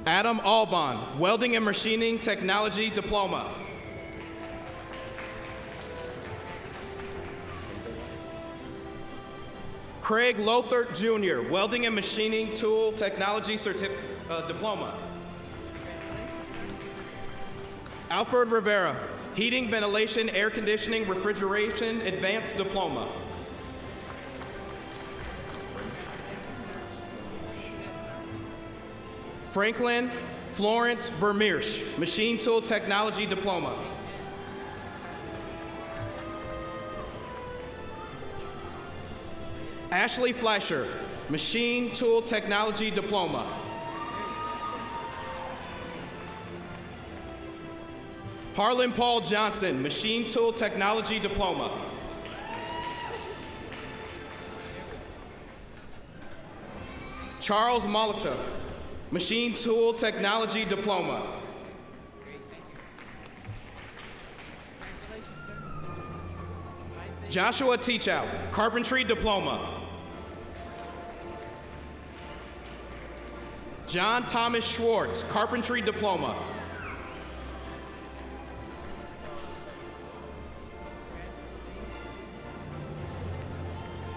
Adam Alban, Welding and Machining Technology Diploma. Craig Lothert Jr., Welding and Machining Tool Technology Diploma. Alfred Rivera, Heating, Ventilation, Air Conditioning, Refrigeration Advanced Diploma. Franklin Florence Vermeersch, Machine Tool Technology Diploma. Ashley Fleischer, Machine Tool Technology Diploma. Harlan Paul Johnson, Machine Tool Technology Diploma. Charles Malachuk, Machine Tool Technology Diploma. Joshua Teachout, Carpentry Diploma. John Thomas Schwartz, Carpentry Diploma.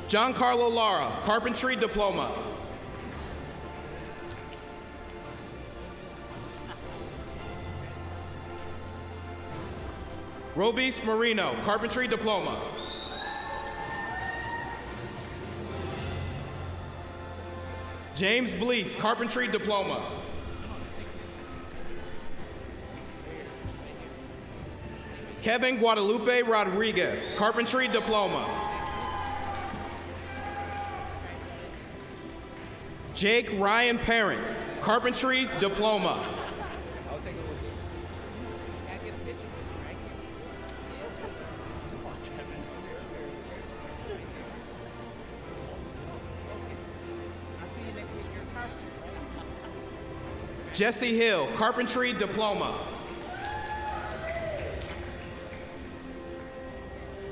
Giancarlo Lara, Carpentry Diploma. Robis Marino, Carpentry Diploma. James Blease, Carpentry Diploma. Kevin Guadalupe Rodriguez, Carpentry Diploma. Jake Ryan Parent, Carpentry Diploma. Jesse Hill, Carpentry Diploma.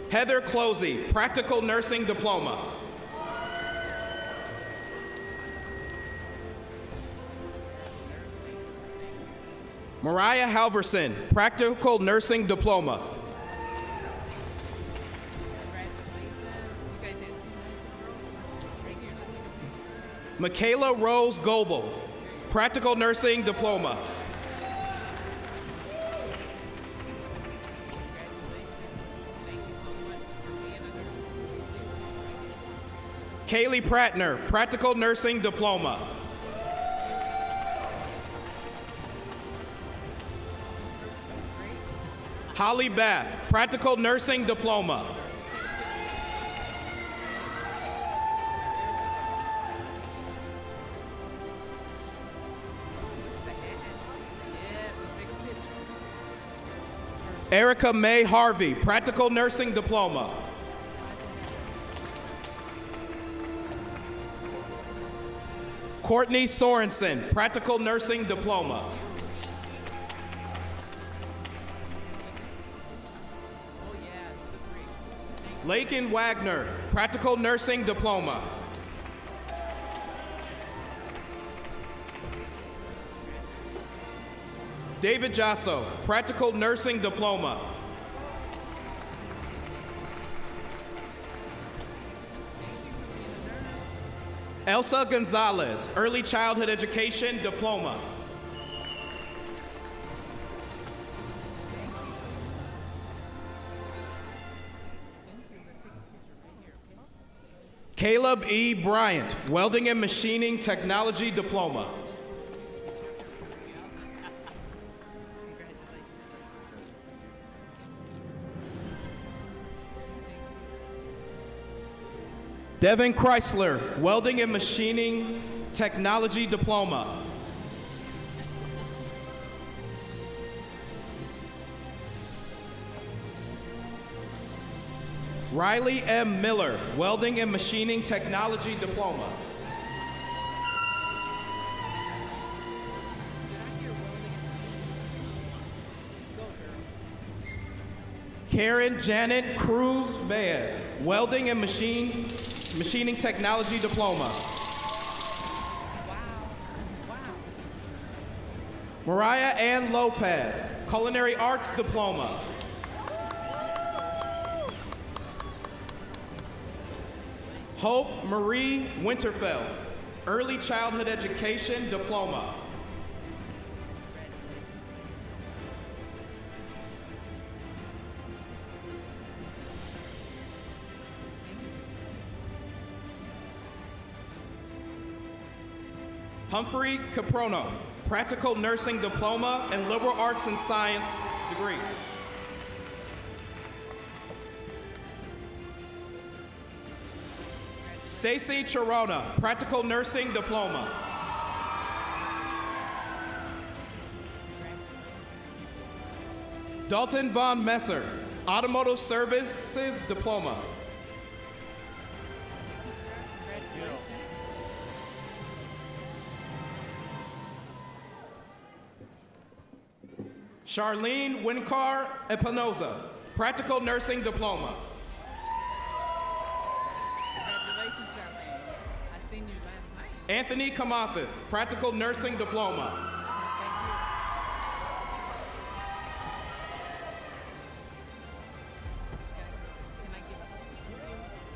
Heather Closey, Practical Nursing Diploma. Mariah Halverson, Practical Nursing Diploma. Michaela Rose Goebel, Practical Nursing Diploma. Kaylee Prattner, Practical Nursing Diploma. Holly Bath, Practical Nursing Diploma. Erica May Harvey, Practical Nursing Diploma. Courtney Sorensen, Practical Nursing Diploma. Lakin Wagner, Practical Nursing Diploma. David Jasso, Practical Nursing Diploma. Elsa Gonzalez, Early Childhood Education Diploma. Caleb E. Bryant, Welding and Machining Technology Diploma. Devin Chrysler, Welding and Machining Technology Diploma. Riley M. Miller, Welding and Machining Technology Diploma. Karen Janet Cruz Baez, Welding and Machining Technology Diploma. Mariah Ann Lopez, Culinary Arts Diploma. Hope Marie Winterfeld, Early Childhood Education Diploma. Humphrey Caprono, Practical Nursing Diploma and Liberal Arts and Science degree. Stacy Chirona, Practical Nursing Diploma. Dalton Von Messer, Automotive Services Diploma. Charlene Winkar Espinoza, Practical Nursing Diploma. Congratulations, Charmaine. I seen you last night. Anthony Kamathith, Practical Nursing Diploma.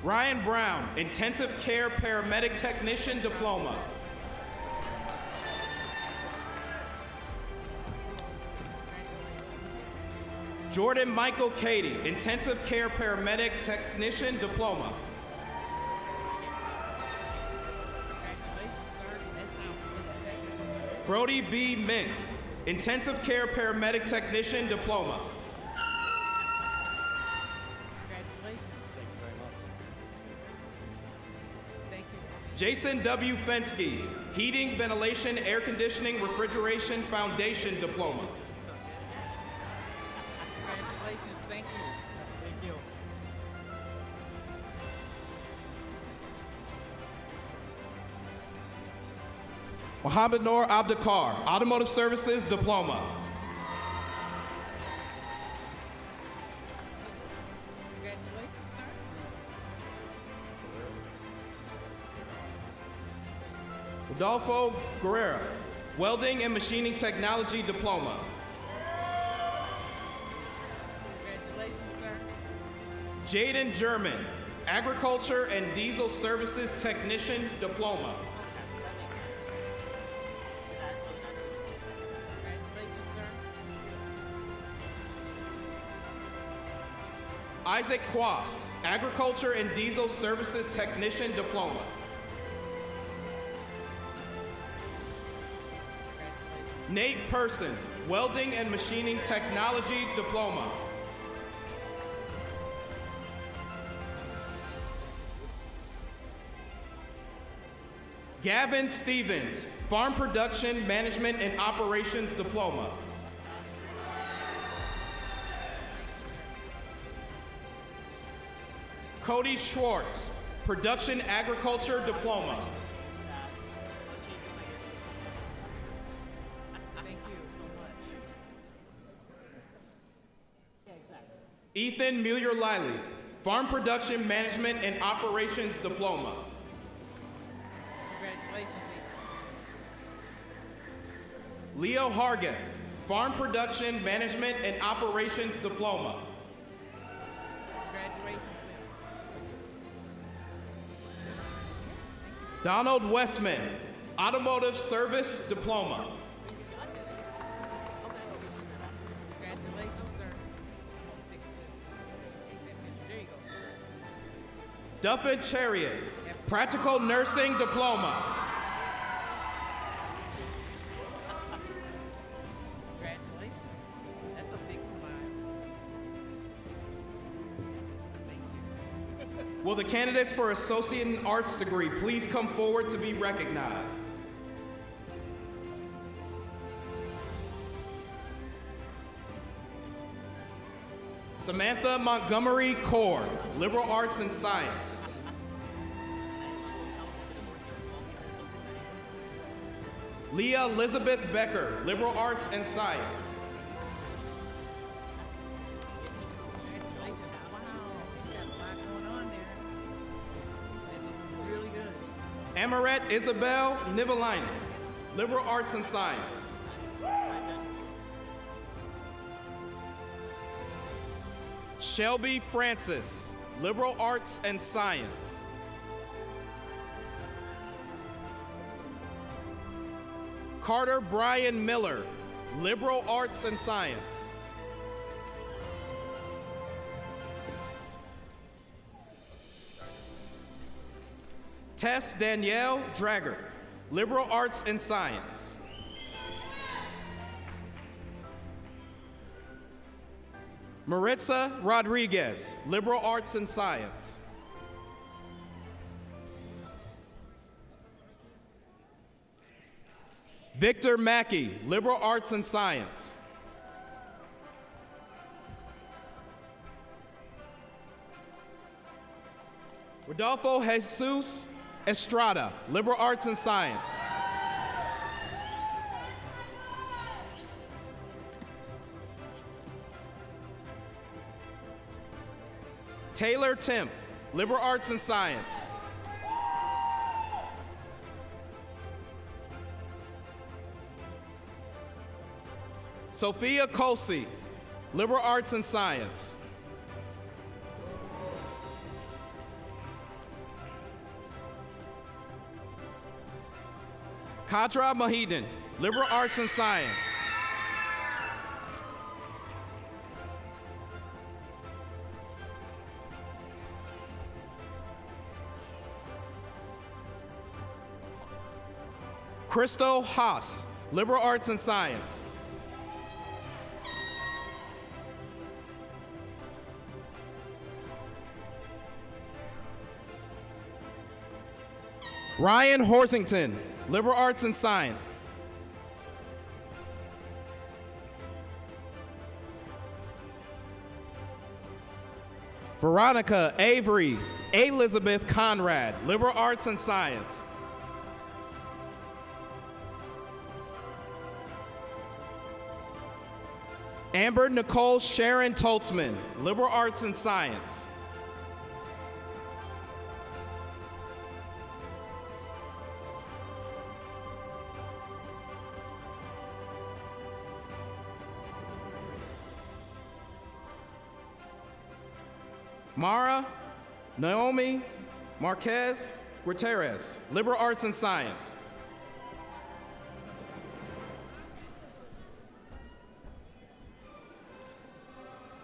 Ryan Brown, Intensive Care Paramedic Technician Diploma. Jordan Michael Cady, Intensive Care Paramedic Technician Diploma. Brody B. Mink, Intensive Care Paramedic Technician Diploma. Jason W. Fensky, Heating, Ventilation, Air Conditioning, Refrigeration Foundation Diploma. Congratulations, thank you. Thank you. Mohammed Noor Abdikar, Automotive Services Diploma. Congratulations, sir. Rodolfo Guerrera, Welding and Machining Technology Diploma. Congratulations, sir. Jaden German, Agriculture and Diesel Services Technician Diploma. Congratulations, sir. Isaac Quast, Agriculture and Diesel Services Technician Diploma. Nate Person, Welding and Machining Technology Diploma. Gavin Stevens, Farm Production Management and Operations Diploma. Cody Schwartz, Production Agriculture Diploma. Thank you so much. Ethan Mueller-Liley, Farm Production Management and Operations Diploma. Congratulations, Ethan. Leo Hargeth, Farm Production Management and Operations Diploma. Congratulations, Leo. Donald Westman, Automotive Service Diploma. Congratulations, sir. There you go. Duffin Chariot, Practical Nursing Diploma. Congratulations. That's a big smile. Thank you. Will the candidates for Associate in Arts degree please come forward to be recognized? Samantha Montgomery Core, Liberal Arts and Science. Leah Elizabeth Becker, Liberal Arts and Science. Amaret Isabel Nivelainen, Liberal Arts and Science. Shelby Francis, Liberal Arts and Science. Carter Brian Miller, Liberal Arts and Science. Tess Danielle Dragger, Liberal Arts and Science. Maritza Rodriguez, Liberal Arts and Science. Victor Mackey, Liberal Arts and Science. Rodolfo Jesus Estrada, Liberal Arts and Science. Taylor Temp, Liberal Arts and Science. Sophia Colsey, Liberal Arts and Science. Kadra Mahedin, Liberal Arts and Science. Crystal Haas, Liberal Arts and Science. Ryan Horsington, Liberal Arts and Science. Veronica Avery Elizabeth Conrad, Liberal Arts and Science. Amber Nicole Sharon Toltzman, Liberal Arts and Science. Mara Naomi Marquez Gutierrez, Liberal Arts and Science.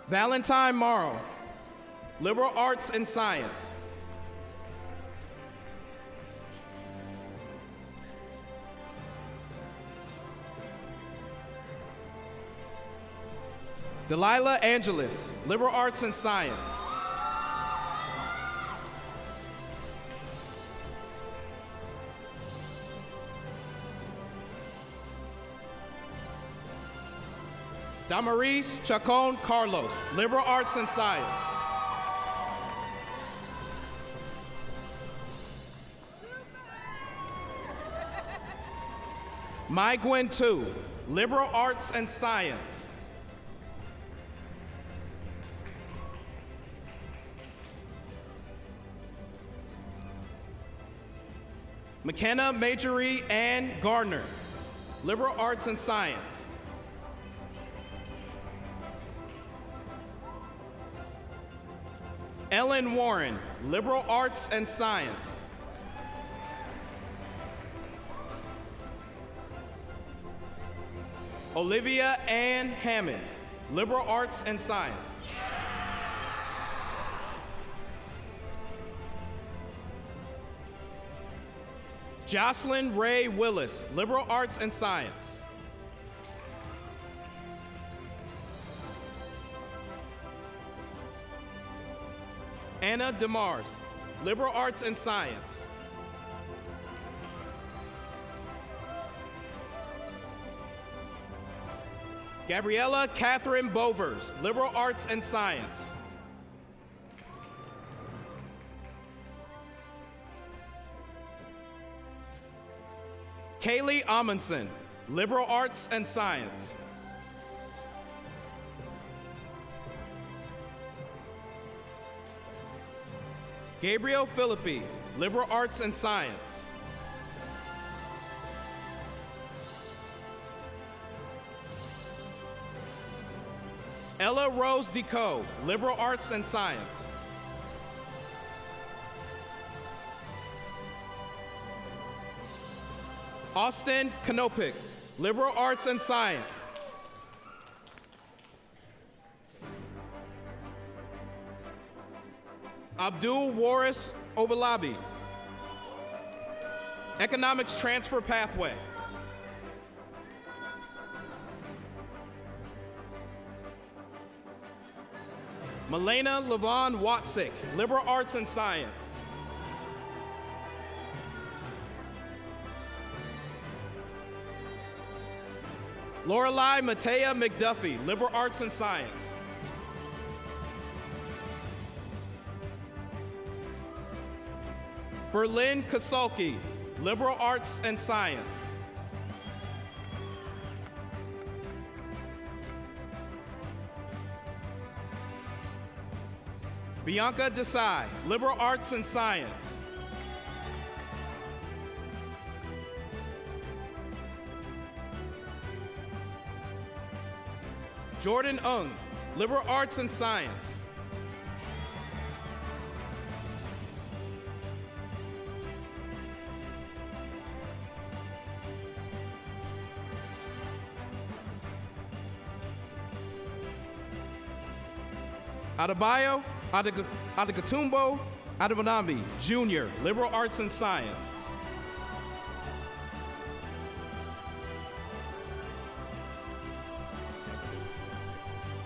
Valentine Morrow, Liberal Arts and Science. Delilah Angeles, Liberal Arts and Science. Damaris Chacon Carlos, Liberal Arts and Science. Mai Gwen Tu, Liberal Arts and Science. McKenna Majorie Ann Gardner, Liberal Arts and Science. Ellen Warren, Liberal Arts and Science. Olivia Ann Hammond, Liberal Arts and Science. Jocelyn Ray Willis, Liberal Arts and Science. Anna DeMars, Liberal Arts and Science. Gabriella Catherine Bovers, Liberal Arts and Science. Kaylee Amundsen, Liberal Arts and Science. Gabriel Philippi, Liberal Arts and Science. Ella Rose Deco, Liberal Arts and Science. Austin Kanopik, Liberal Arts and Science. Abdul Waris Obalabi, Economics Transfer Pathway. Milena Levon Watsick, Liberal Arts and Science. Lorelei Matea McDuffie, Liberal Arts and Science. Berlin Kasulki, Liberal Arts and Science. Bianca Desai, Liberal Arts and Science. Jordan Ung, Liberal Arts and Science. Adebayo Adegatumbo Adebanami, Jr., Liberal Arts and Science.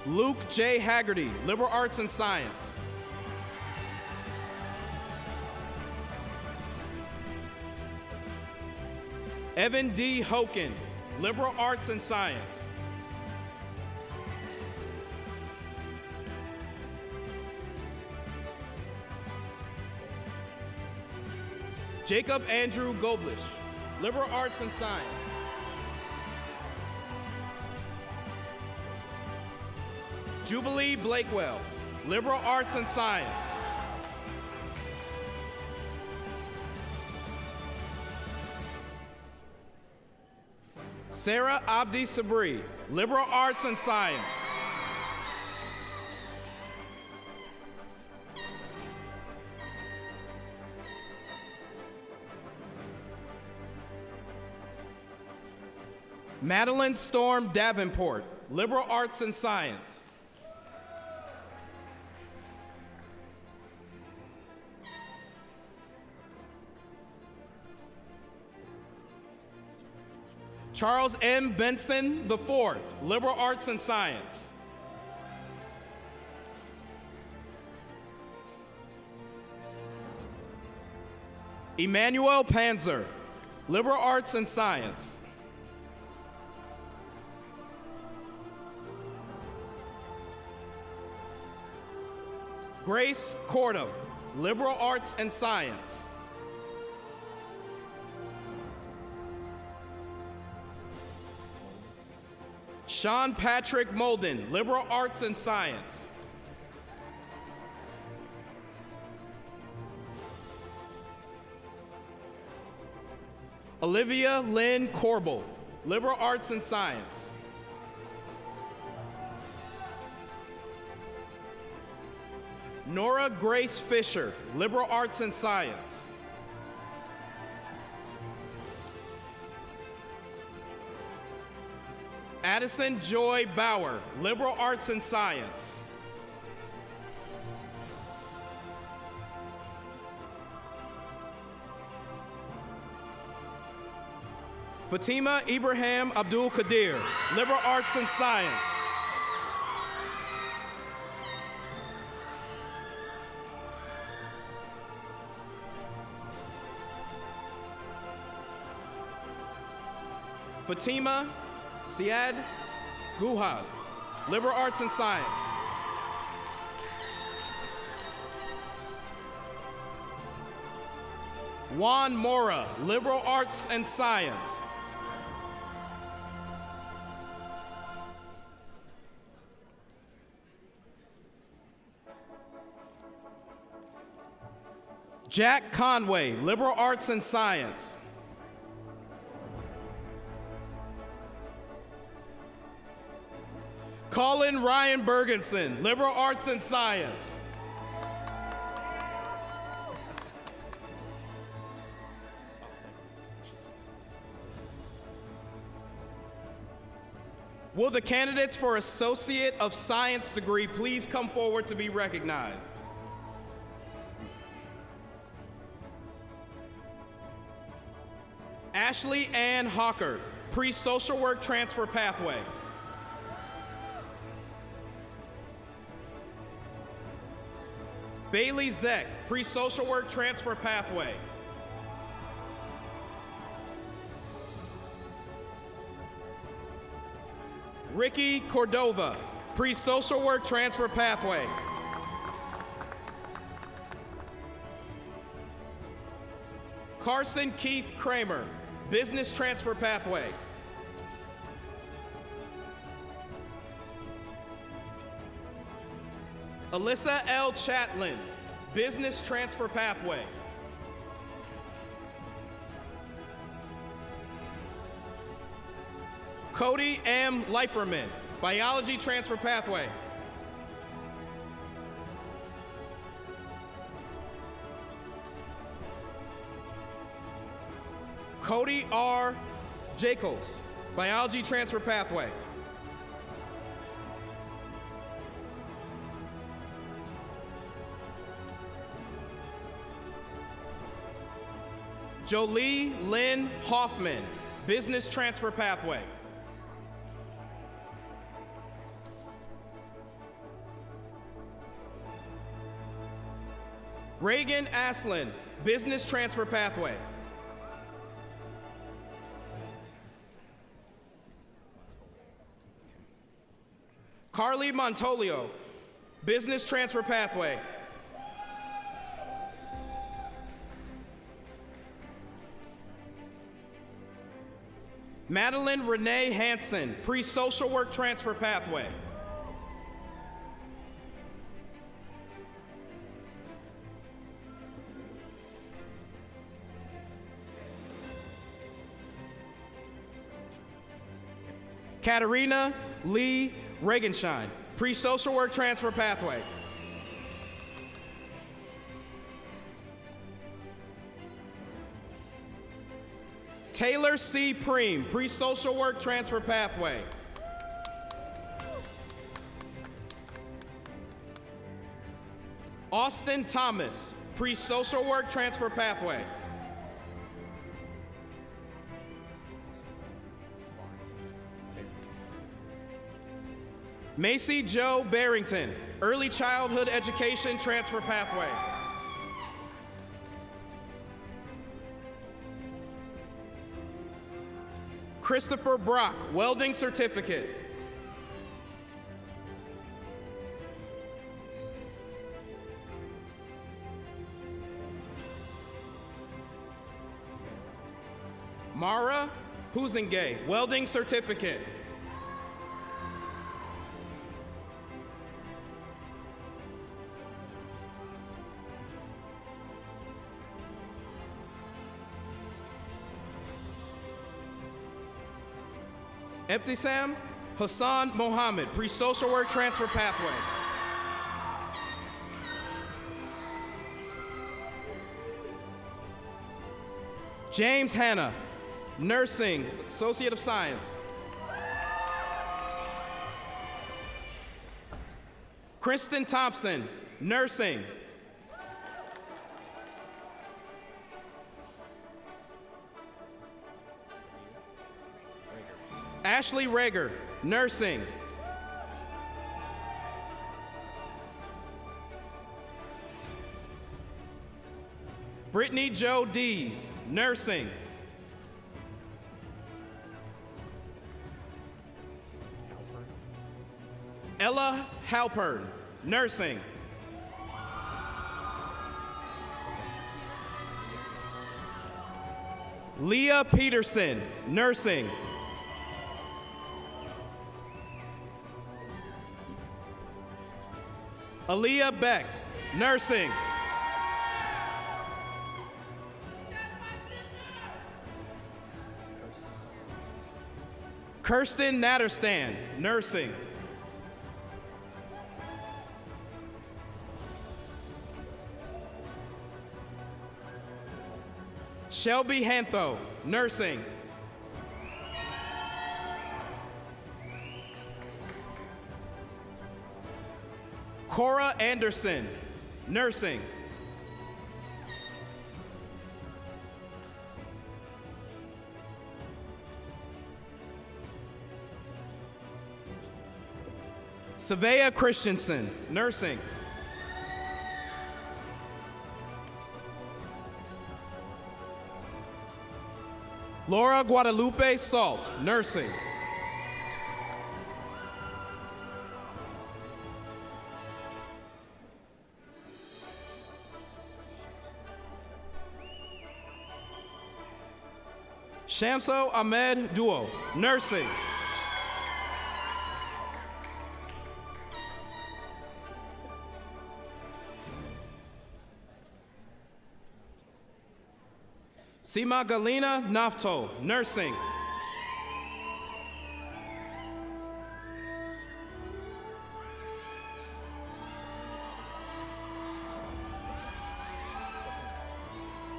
Luke J. Haggerty, Liberal Arts and Science. Evan D. Hoken, Liberal Arts and Science. Jacob Andrew Goblish, Liberal Arts and Science. Jubilee Blakewell, Liberal Arts and Science. Sarah Abdi Sabri, Liberal Arts and Science. Madeline Storm Davenport, Liberal Arts and Science. Charles M. Benson IV, Liberal Arts and Science. Emmanuel Panzer, Liberal Arts and Science. Grace Cordum, Liberal Arts and Science. Sean Patrick Molden, Liberal Arts and Science. Olivia Lynn Corbel, Liberal Arts and Science. Nora Grace Fisher, Liberal Arts and Science. Addison Joy Bauer, Liberal Arts and Science. Fatima Ibrahim Abdul Qadir, Liberal Arts and Science. Fatima Siad Guha, liberal arts and science. Juan Mora, liberal arts and science. Jack Conway, liberal arts and science. Colin Ryan Bergenson, liberal arts and science. Will the candidates for Associate of Science degree please come forward to be recognized? Ashley Ann Hawker, pre-social work transfer pathway. Bailey Zeck, pre-social work transfer pathway. Ricky Cordova, pre-social work transfer pathway. Carson Keith Kramer, business transfer pathway. Alyssa L. Chatlin, business transfer pathway. Cody M. Leiferman, biology transfer pathway. Cody R. Jacobs, biology transfer pathway. Jolie Lynn Hoffman, business transfer pathway. Reagan Aslin, business transfer pathway. Carly Montolio, business transfer pathway. Madeline Renee Hansen, pre-social work transfer pathway. Katarina Lee Regenshine, pre-social work transfer pathway. Taylor C. Preem, pre-social work transfer pathway. Austin Thomas, pre-social work transfer pathway. Macy Jo Barrington, early childhood education transfer pathway. Christopher Brock, welding certificate. Mara Huzengay, welding certificate. Ebtisam Hassan Mohammed, pre-social work transfer pathway. James Hanna, nursing, Associate of Science. Kristen Thompson, nursing. Ashley Rager, nursing. Brittany Jo Dees, nursing. Halpern, nursing. Leah Peterson, nursing. Aaliyah Beck, nursing. Kirsten Natterstan, nursing. Shelby Hantho, nursing. Cora Anderson, nursing. Savea Christensen, nursing. Laura Guadalupe Salt, nursing. Shamso Ahmed Duo, nursing. Sima Galina Nafto, nursing.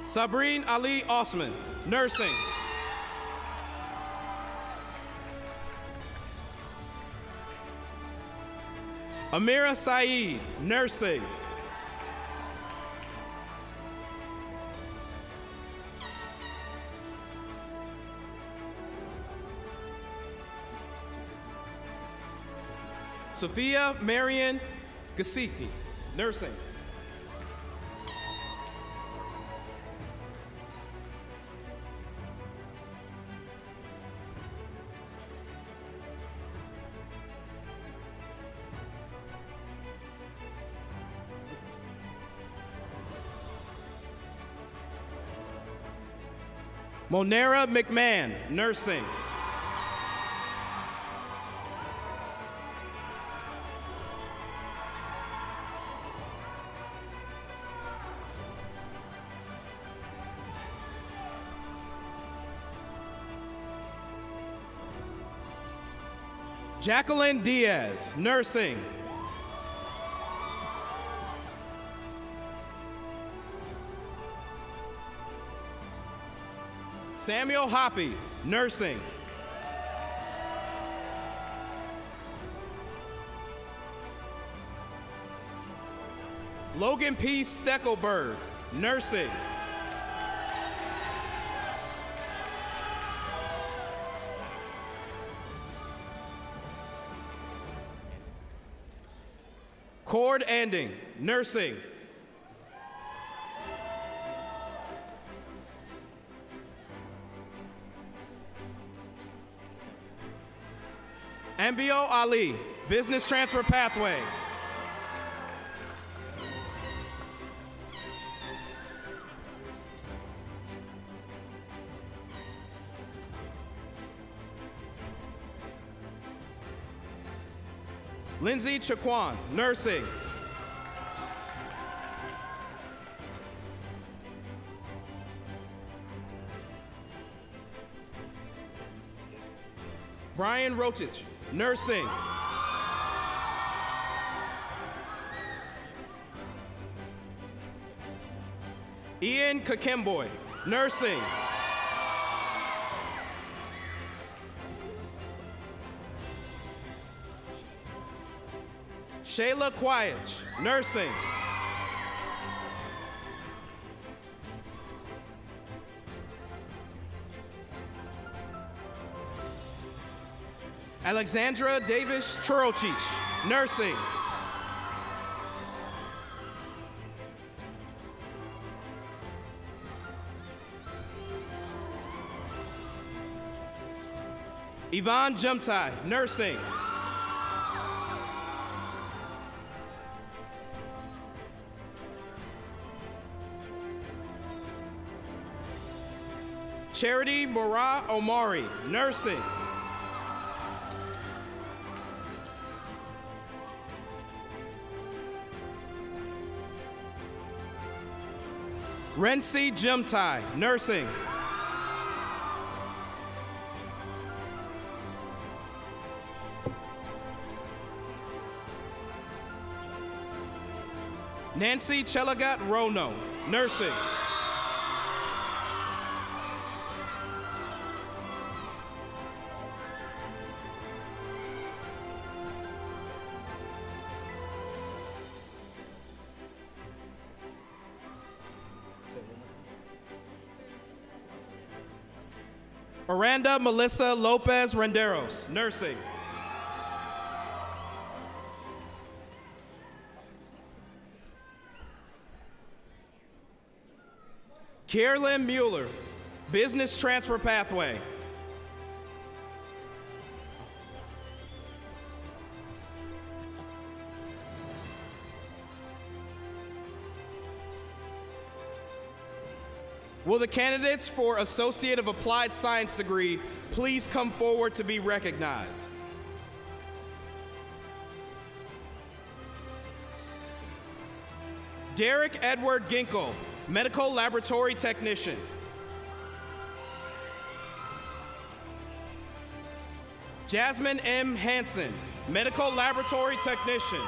Sabrine Ali Osman, nursing. Amira Saeed, nursing. Sophia Marion Gasicki, nursing. Monera McMahon, nursing. Jacqueline Diaz, nursing. Samuel Hoppy, nursing. Logan P. Steckelberg, nursing. Cord Anding, nursing. Ambio Ali, business transfer pathway. Lindsay Chaquan, nursing. Brian Rotich, nursing. Ian Kakemboy, nursing. Shayla Quietch, nursing. Alexandra Davis Churlchich, nursing. Yvonne Jumtai, nursing. Charity Mora Omari, nursing. Rensi Jimtai, nursing. Nancy Chelagat Rono, nursing. Aranda Melissa Lopez Renderos, nursing. Kierlyn Mueller, business transfer pathway. Will the candidates for Associate of Applied Science degree please come forward to be recognized? Derek Edward Ginkle, medical laboratory technician. Jasmine M. Hansen, medical laboratory technician.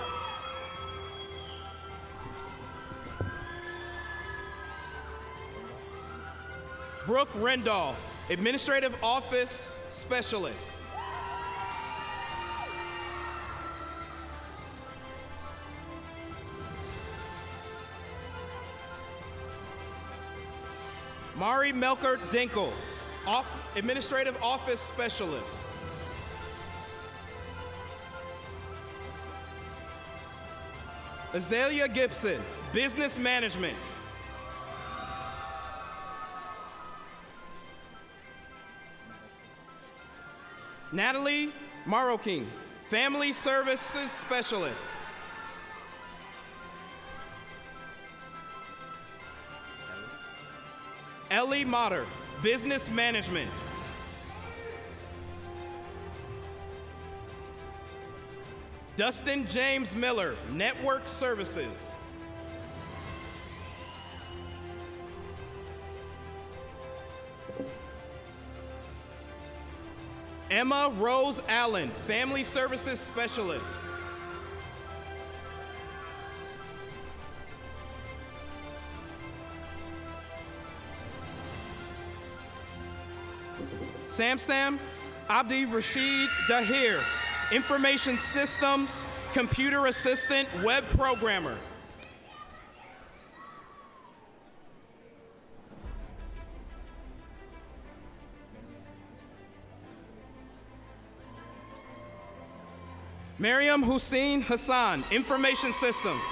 Brooke Rendall, administrative office specialist. Mari Melkert Dinkel, administrative office specialist. Azalea Gibson, business management. Natalie Maroking, family services specialist. Ellie Motter, business management. Dustin James Miller, network services. Emma Rose Allen, family services specialist. Samsam Abdi Rashid Dahir, information systems, computer assistant, web programmer. Mariam Hussein Hassan, information systems.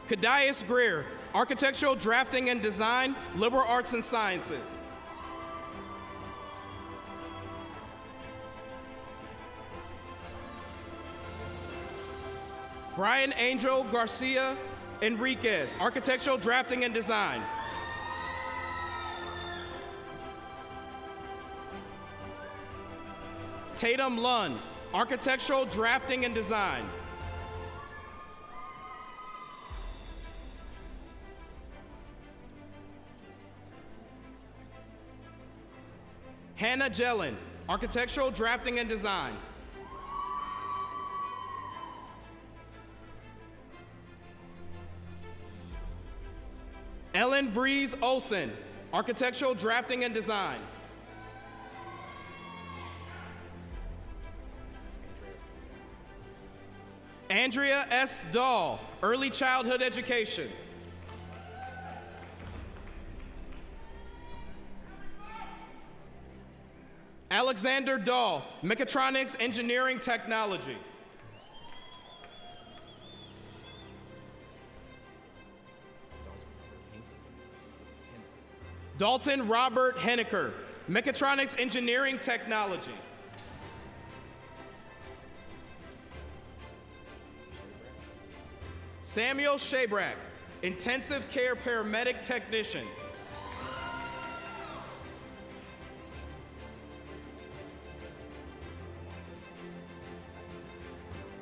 Kadias Greer, architectural drafting and design, liberal arts and sciences. Brian Angel Garcia Enriquez, architectural drafting and design. Tatum Lund, architectural drafting and design. Hannah Jellin, architectural drafting and design. Ellen Breeze Olson, architectural drafting and design. Andrea S. Dahl, early childhood education. Alexander Dahl, mechatronics engineering technology. Dalton Robert Henniker, mechatronics engineering technology. Samuel Shabrak, intensive care paramedic technician.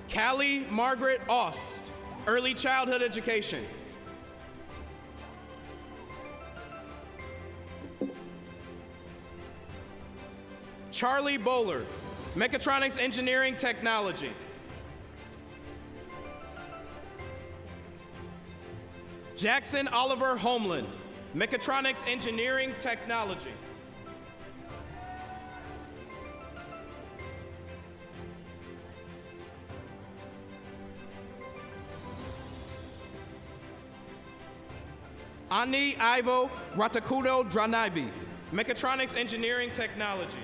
Callie Margaret Ost, early childhood education. Charlie Bowler, mechatronics engineering technology. Jackson Oliver Homeland, mechatronics engineering technology. Ani Ivo Ratakudo Dranaibi, mechatronics engineering technology.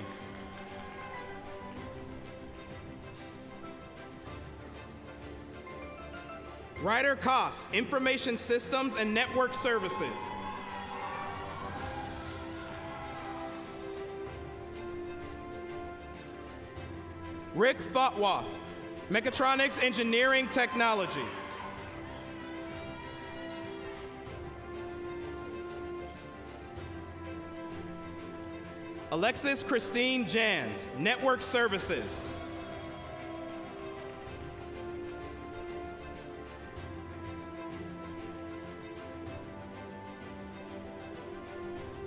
Ryder Koss, information systems and network services. Rick Thotwath, mechatronics engineering technology. Alexis Christine Jans, network services.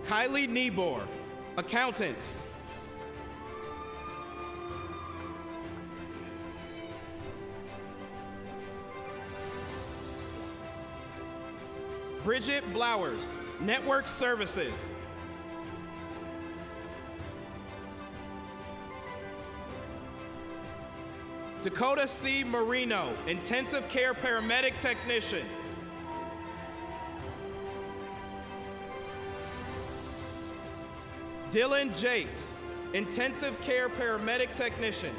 Kylie Nebor, accountant. Bridget Blowers, network services. Dakota C. Marino, intensive care paramedic technician. Dylan Jakes, intensive care paramedic technician.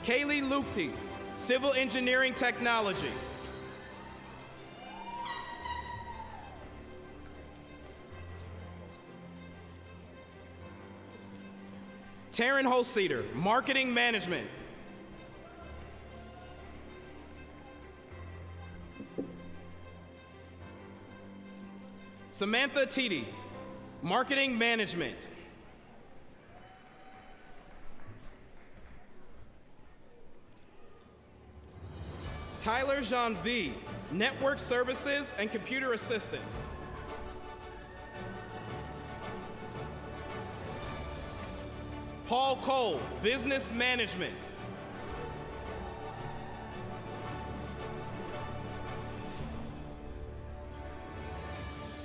Kaylee Lukti, civil engineering technology. Taryn Holseder, marketing management. Samantha Teedy, marketing management. Tyler Jean V, network services and computer assistant. Paul Cole, business management.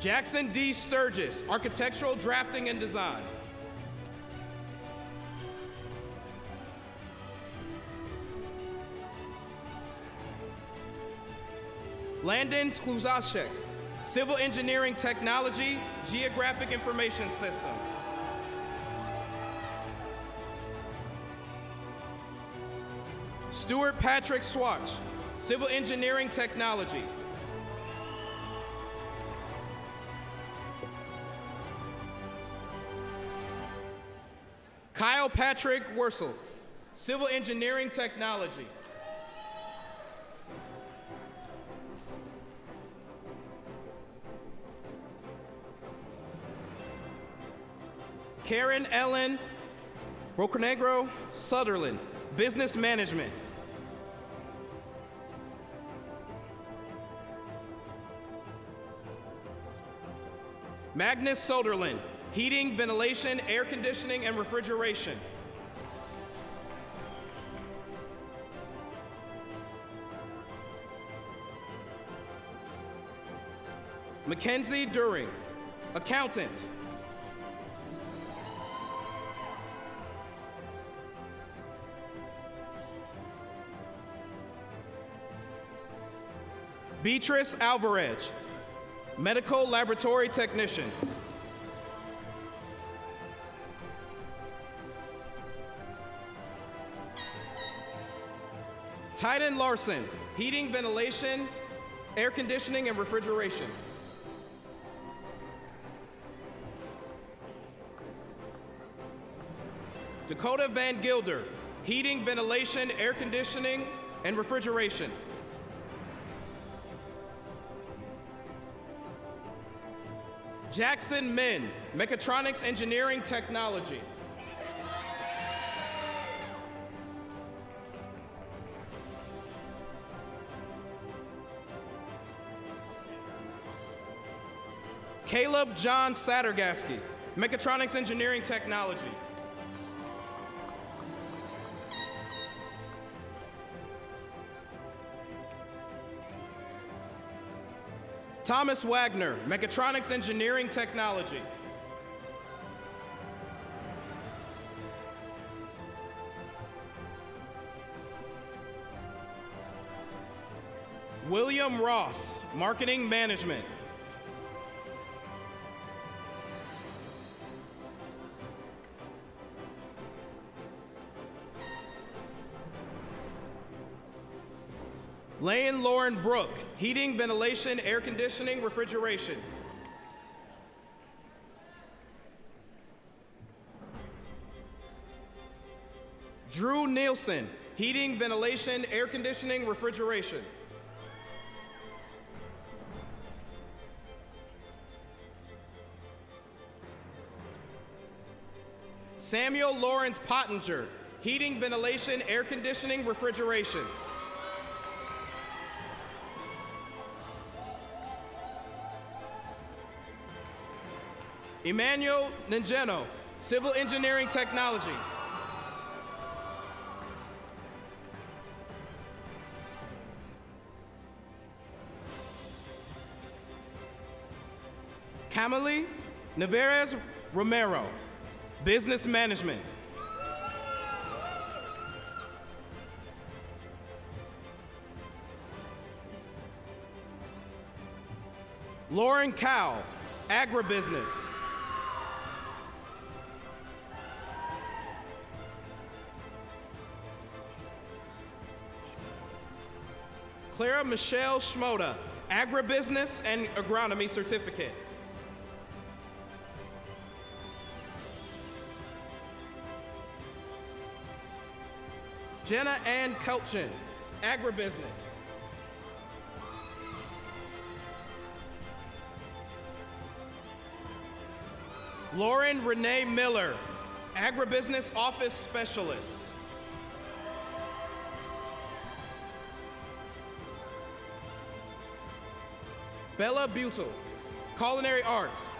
Jackson D. Sturgis, architectural drafting and design. Landon Skluzashek, civil engineering technology, geographic information systems. Stuart Patrick Swatch, civil engineering technology. Kyle Patrick Wursel, civil engineering technology. Karen Ellen Bocanegro Sutherland, business management. Magnus Soderlin, heating, ventilation, air conditioning, and refrigeration. Mackenzie During, accountant. Beatrice Alvarez, medical laboratory technician. Titan Larson, heating, ventilation, air conditioning, and refrigeration. Dakota Van Gilder, heating, ventilation, air conditioning, and refrigeration. Jackson Min, mechatronics, engineering, technology. Caleb John Sattergasky, mechatronics, engineering, technology. Thomas Wagner, mechatronics, engineering, technology. William Ross, marketing management. Lane Lauren Brook, heating, ventilation, air conditioning, refrigeration. Drew Nielsen, heating, ventilation, air conditioning, refrigeration. Samuel Lawrence Pottinger, heating, ventilation, air conditioning, refrigeration. Emmanuel Ningeno, civil engineering, technology. Camille Nevarez Romero, business management. Lauren Cow, agribusiness. Clara Michelle Schmoda, agribusiness and agronomy certificate. Jenna Ann Kelchin, agribusiness. Lauren Renee Miller, agribusiness office specialist. Bella Butel, culinary arts.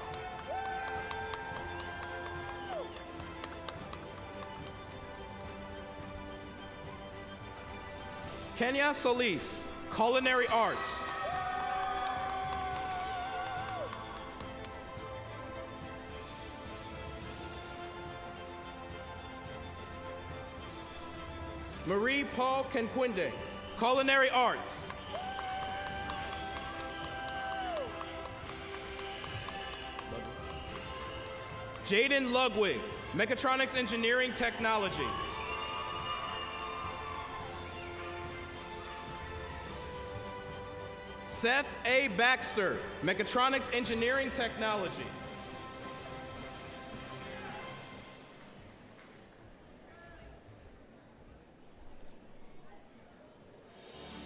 Kenya Solis, culinary arts. Marie Paul Kenquinde, culinary arts. Jaden Ludwig, mechatronics, engineering, technology. Seth A. Baxter, mechatronics, engineering, technology.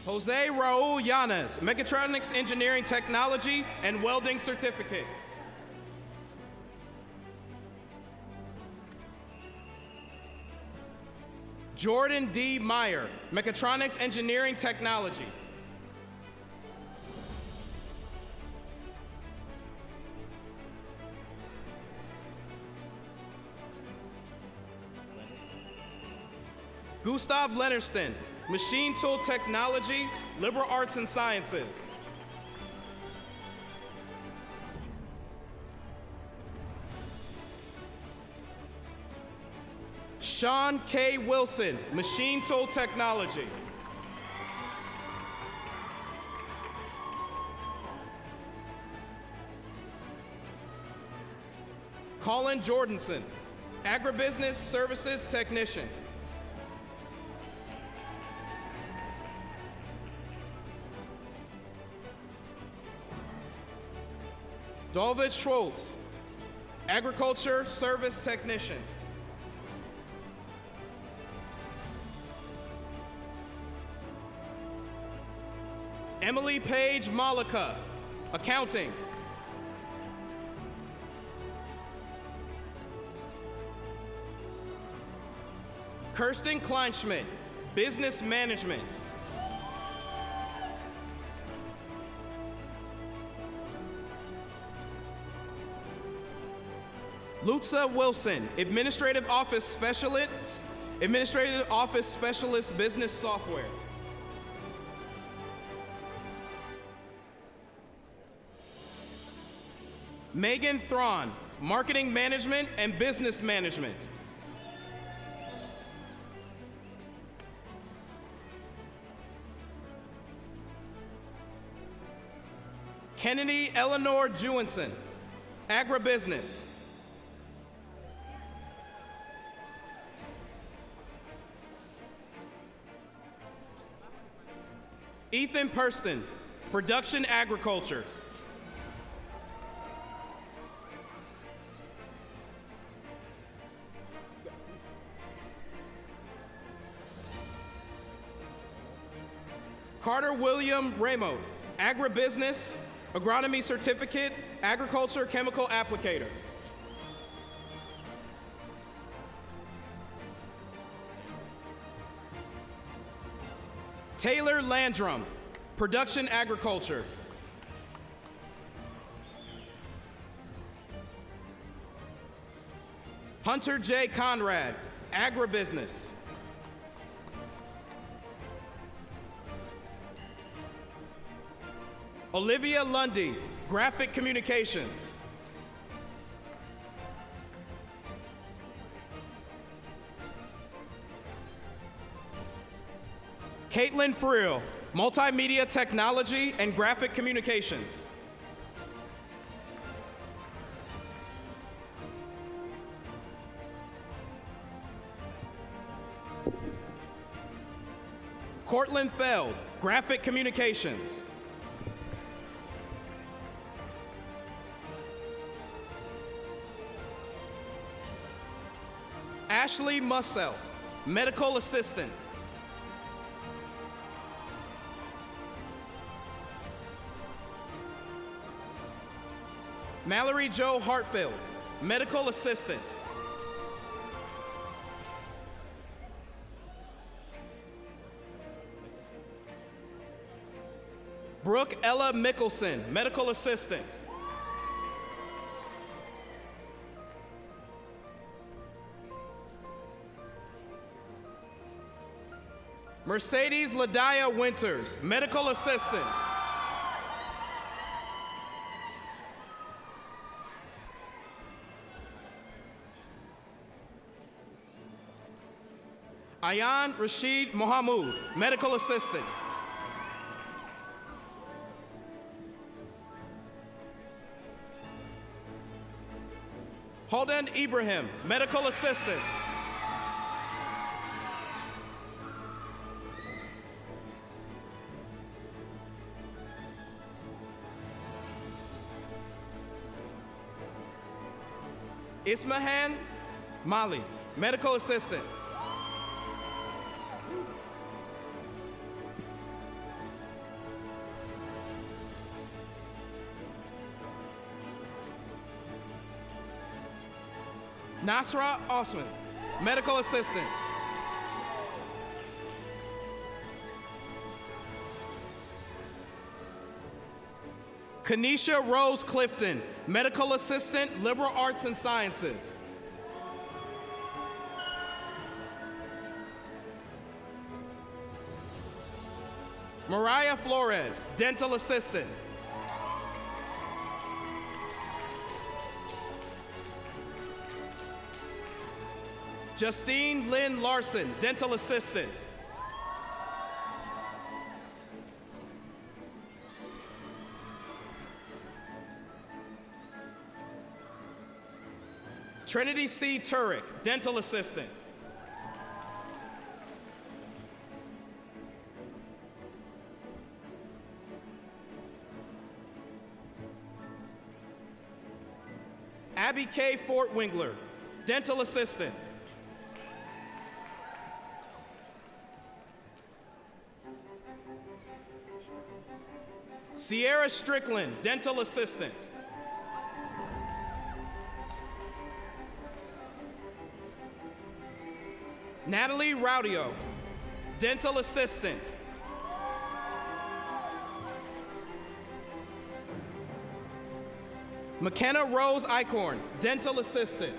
Jose Raul Yanez, mechatronics, engineering, technology, and welding certificate. Jordan D. Meyer, mechatronics, engineering, technology. Gustav Lennerston, machine tool technology, liberal arts and sciences. Sean K. Wilson, machine tool technology. Colin Jordanson, agribusiness services technician. David Schwartz, agriculture service technician. Emily Page Malika, Accounting. Kirsten Kleinschmidt, Business Management. Lutza Wilson, Administrative Office Specialist, Business Software. Megan Thrawn, Marketing Management and Business Management. Kennedy Eleanor Jewinson, Agribusiness. Ethan Purston, Production Agriculture. Carter William Ramo, Agribusiness, Agronomy Certificate, Agriculture Chemical Applicator. Taylor Landrum, Production Agriculture. Hunter J. Conrad, Agribusiness. Olivia Lundy, Graphic Communications. Caitlin Friel, Multimedia Technology and Graphic Communications. Cortland Feld, Graphic Communications. Ashley Mussel, Medical Assistant. Mallory Jo Hartfield, Medical Assistant. Brooke Ella Mickelson, Medical Assistant. Mercedes Ladaya Winters, Medical Assistant. Ayan Rashid Mohamud, Medical Assistant. Holden Ibrahim, Medical Assistant. Ismahan Mali, Medical Assistant. Nasra Osman, Medical Assistant. Kanisha Rose Clifton, Medical Assistant, Liberal Arts and Sciences. Mariah Flores, Dental Assistant. Justine Lynn Larson, Dental Assistant. Trinity C. Turek, Dental Assistant. Abby K. Fort Wingler, Dental Assistant. Sierra Strickland, dental assistant. Natalie Raudio, dental assistant. McKenna Rose Eichhorn, dental assistant.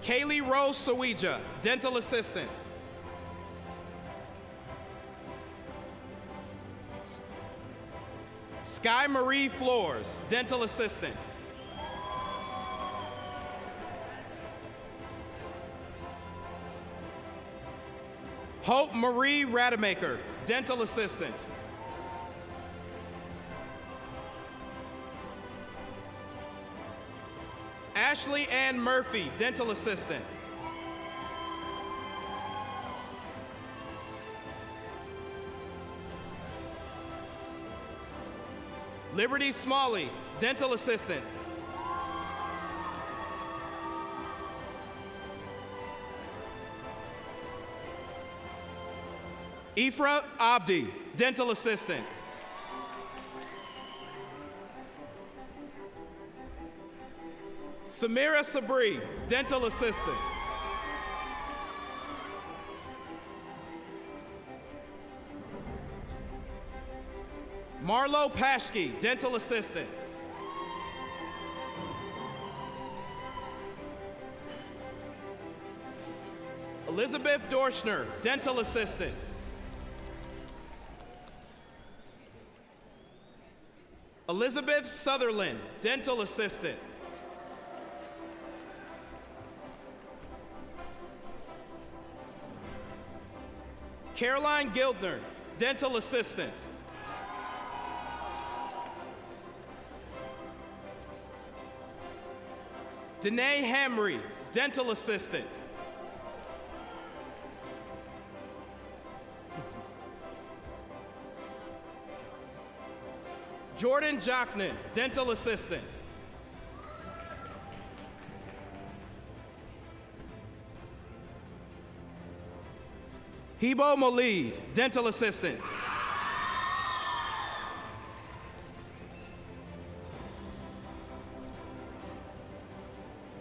Kaylee Rose Sawija, dental assistant. Sky Marie Floors, dental assistant. Hope Marie Rademacher, dental assistant. Ashley Ann Murphy, dental assistant. Liberty Smalley, dental assistant. Ifra Abdi, dental assistant. Samira Sabri, dental assistant. Marlo Paschke, dental assistant. Elizabeth Dorschner, dental assistant. Elizabeth Sutherland, dental assistant. Caroline Gildner, dental assistant. Danae Hamry, dental assistant. Jordan Jocknan, dental assistant. Hebo Molid, dental assistant.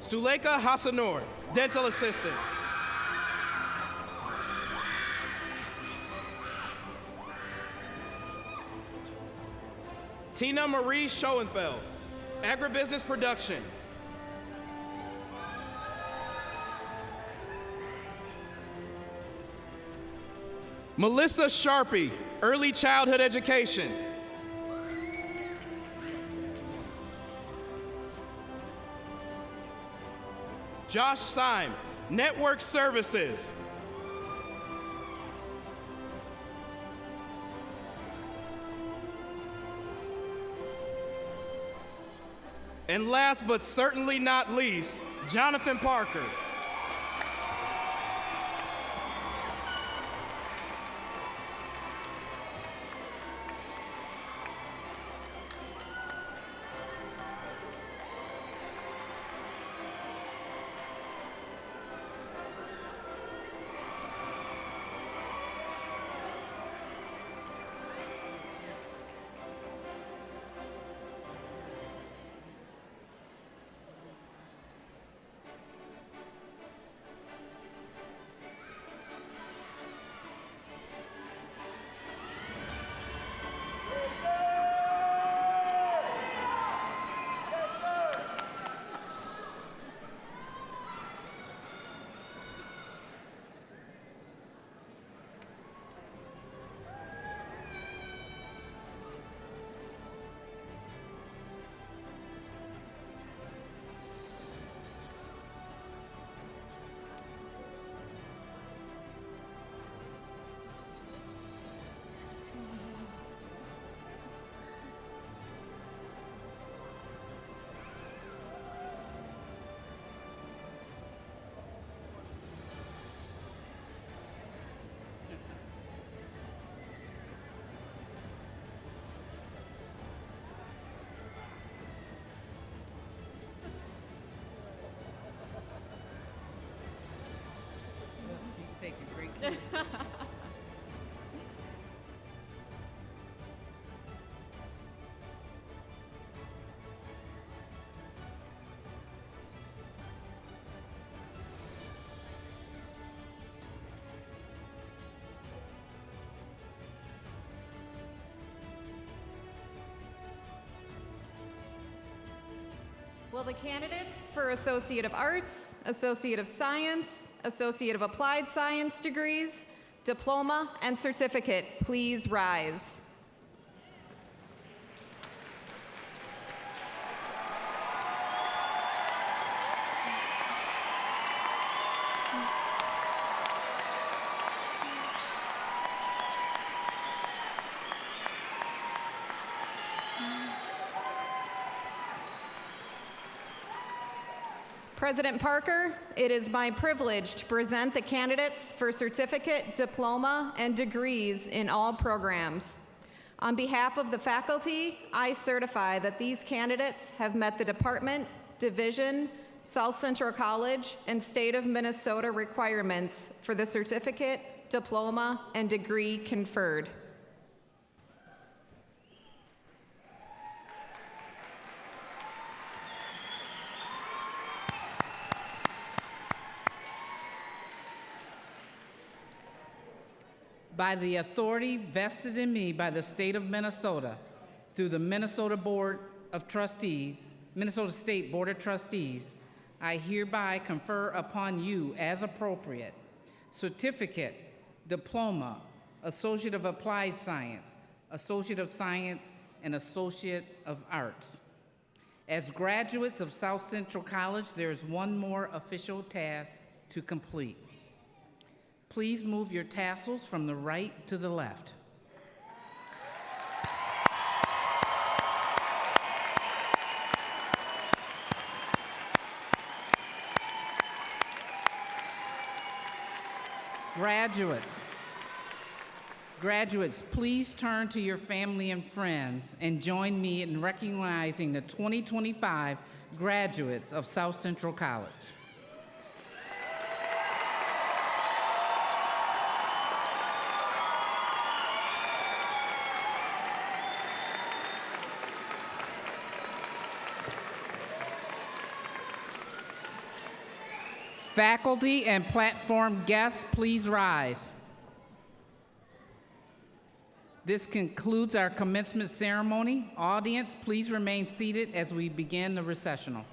Suleika Hassanor, dental assistant. Tina Marie Schoenfeld, agribusiness production. Melissa Sharpie, early childhood education. Josh Syme, network services. And last but certainly not least, Jonathan Parker. Will the candidates for Associate of Arts, Associate of Science, Associate of Applied Science degrees, diploma, and certificate please rise? President Parker, it is my privilege to present the candidates for certificate, diploma, and degrees in all programs. On behalf of the faculty, I certify that these candidates have met the department, division, South Central College, and state of Minnesota requirements for the certificate, diploma, and degree conferred. By the authority vested in me by the state of Minnesota through the Minnesota Board of Trustees, Minnesota State Board of Trustees, I hereby confer upon you as appropriate certificate, diploma, Associate of Applied Science, Associate of Science, and Associate of Arts. As graduates of South Central College, there is one more official task to complete. Please move your tassels from the right to the left. Graduates, please turn to your family and friends and join me in recognizing the 2025 graduates of South Central College. Faculty and platform guests, please rise. This concludes our commencement ceremony. Audience, please remain seated as we begin the recessional.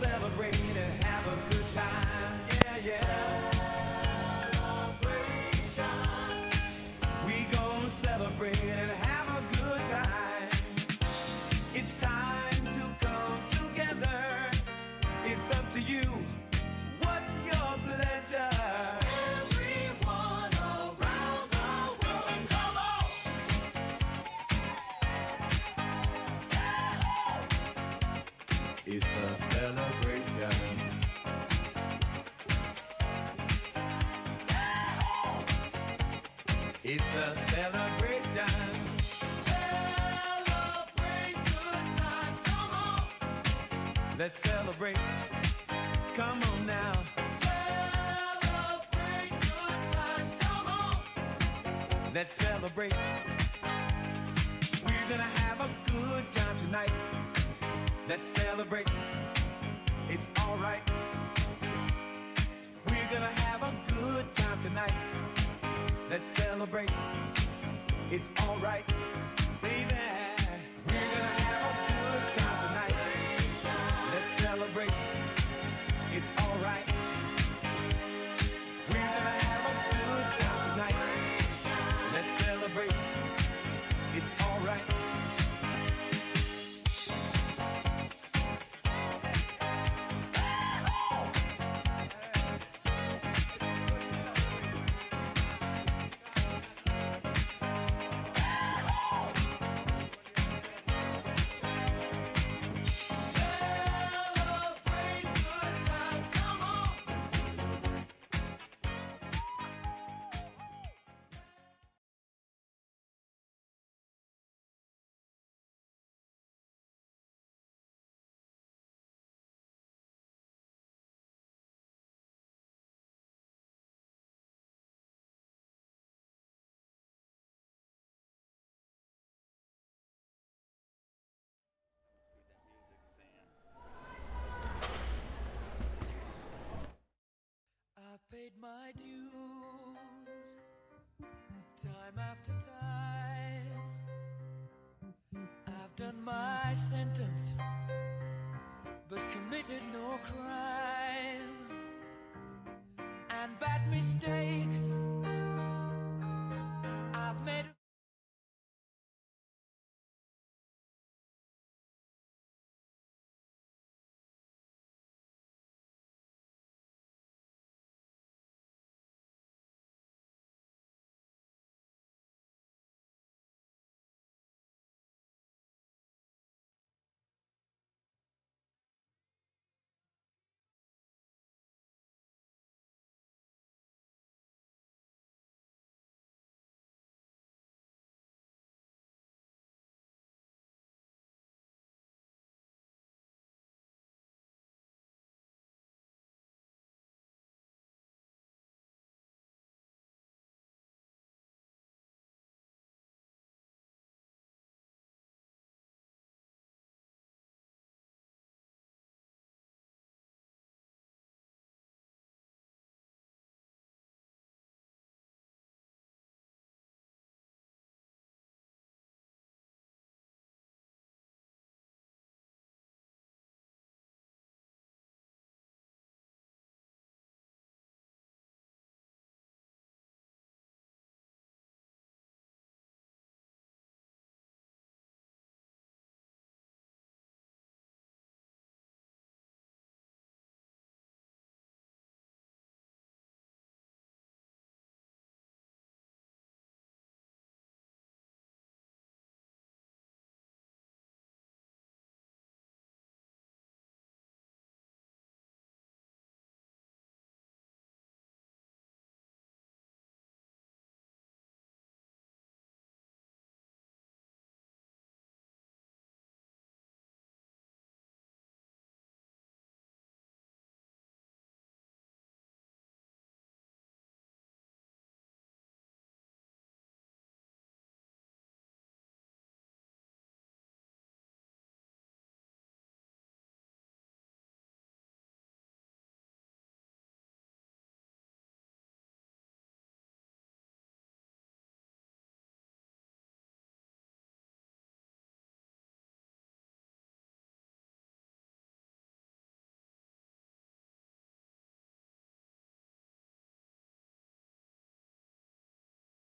celebrate and have a good time. Yeah, yeah. Celebration. We gonna celebrate and have a good time. It's time to come together. It's up to you. What's your pleasure? Everyone around the world, come on! It's a celebration. It's a celebration. Celebrate good times, come on. Let's celebrate. Come on now. Celebrate good times, come on. Let's celebrate. We're gonna have a good time tonight. Let's celebrate. It's alright. We're gonna have a good time tonight. Let's celebrate. It's alright, baby. We're gonna have a good time tonight. Let's celebrate. It's alright. We're gonna have a good time tonight. Let's celebrate. It's alright. Celebrate good times, come on. I've paid my dues time after time. I've done my sentence, but committed no crime. And bad mistakes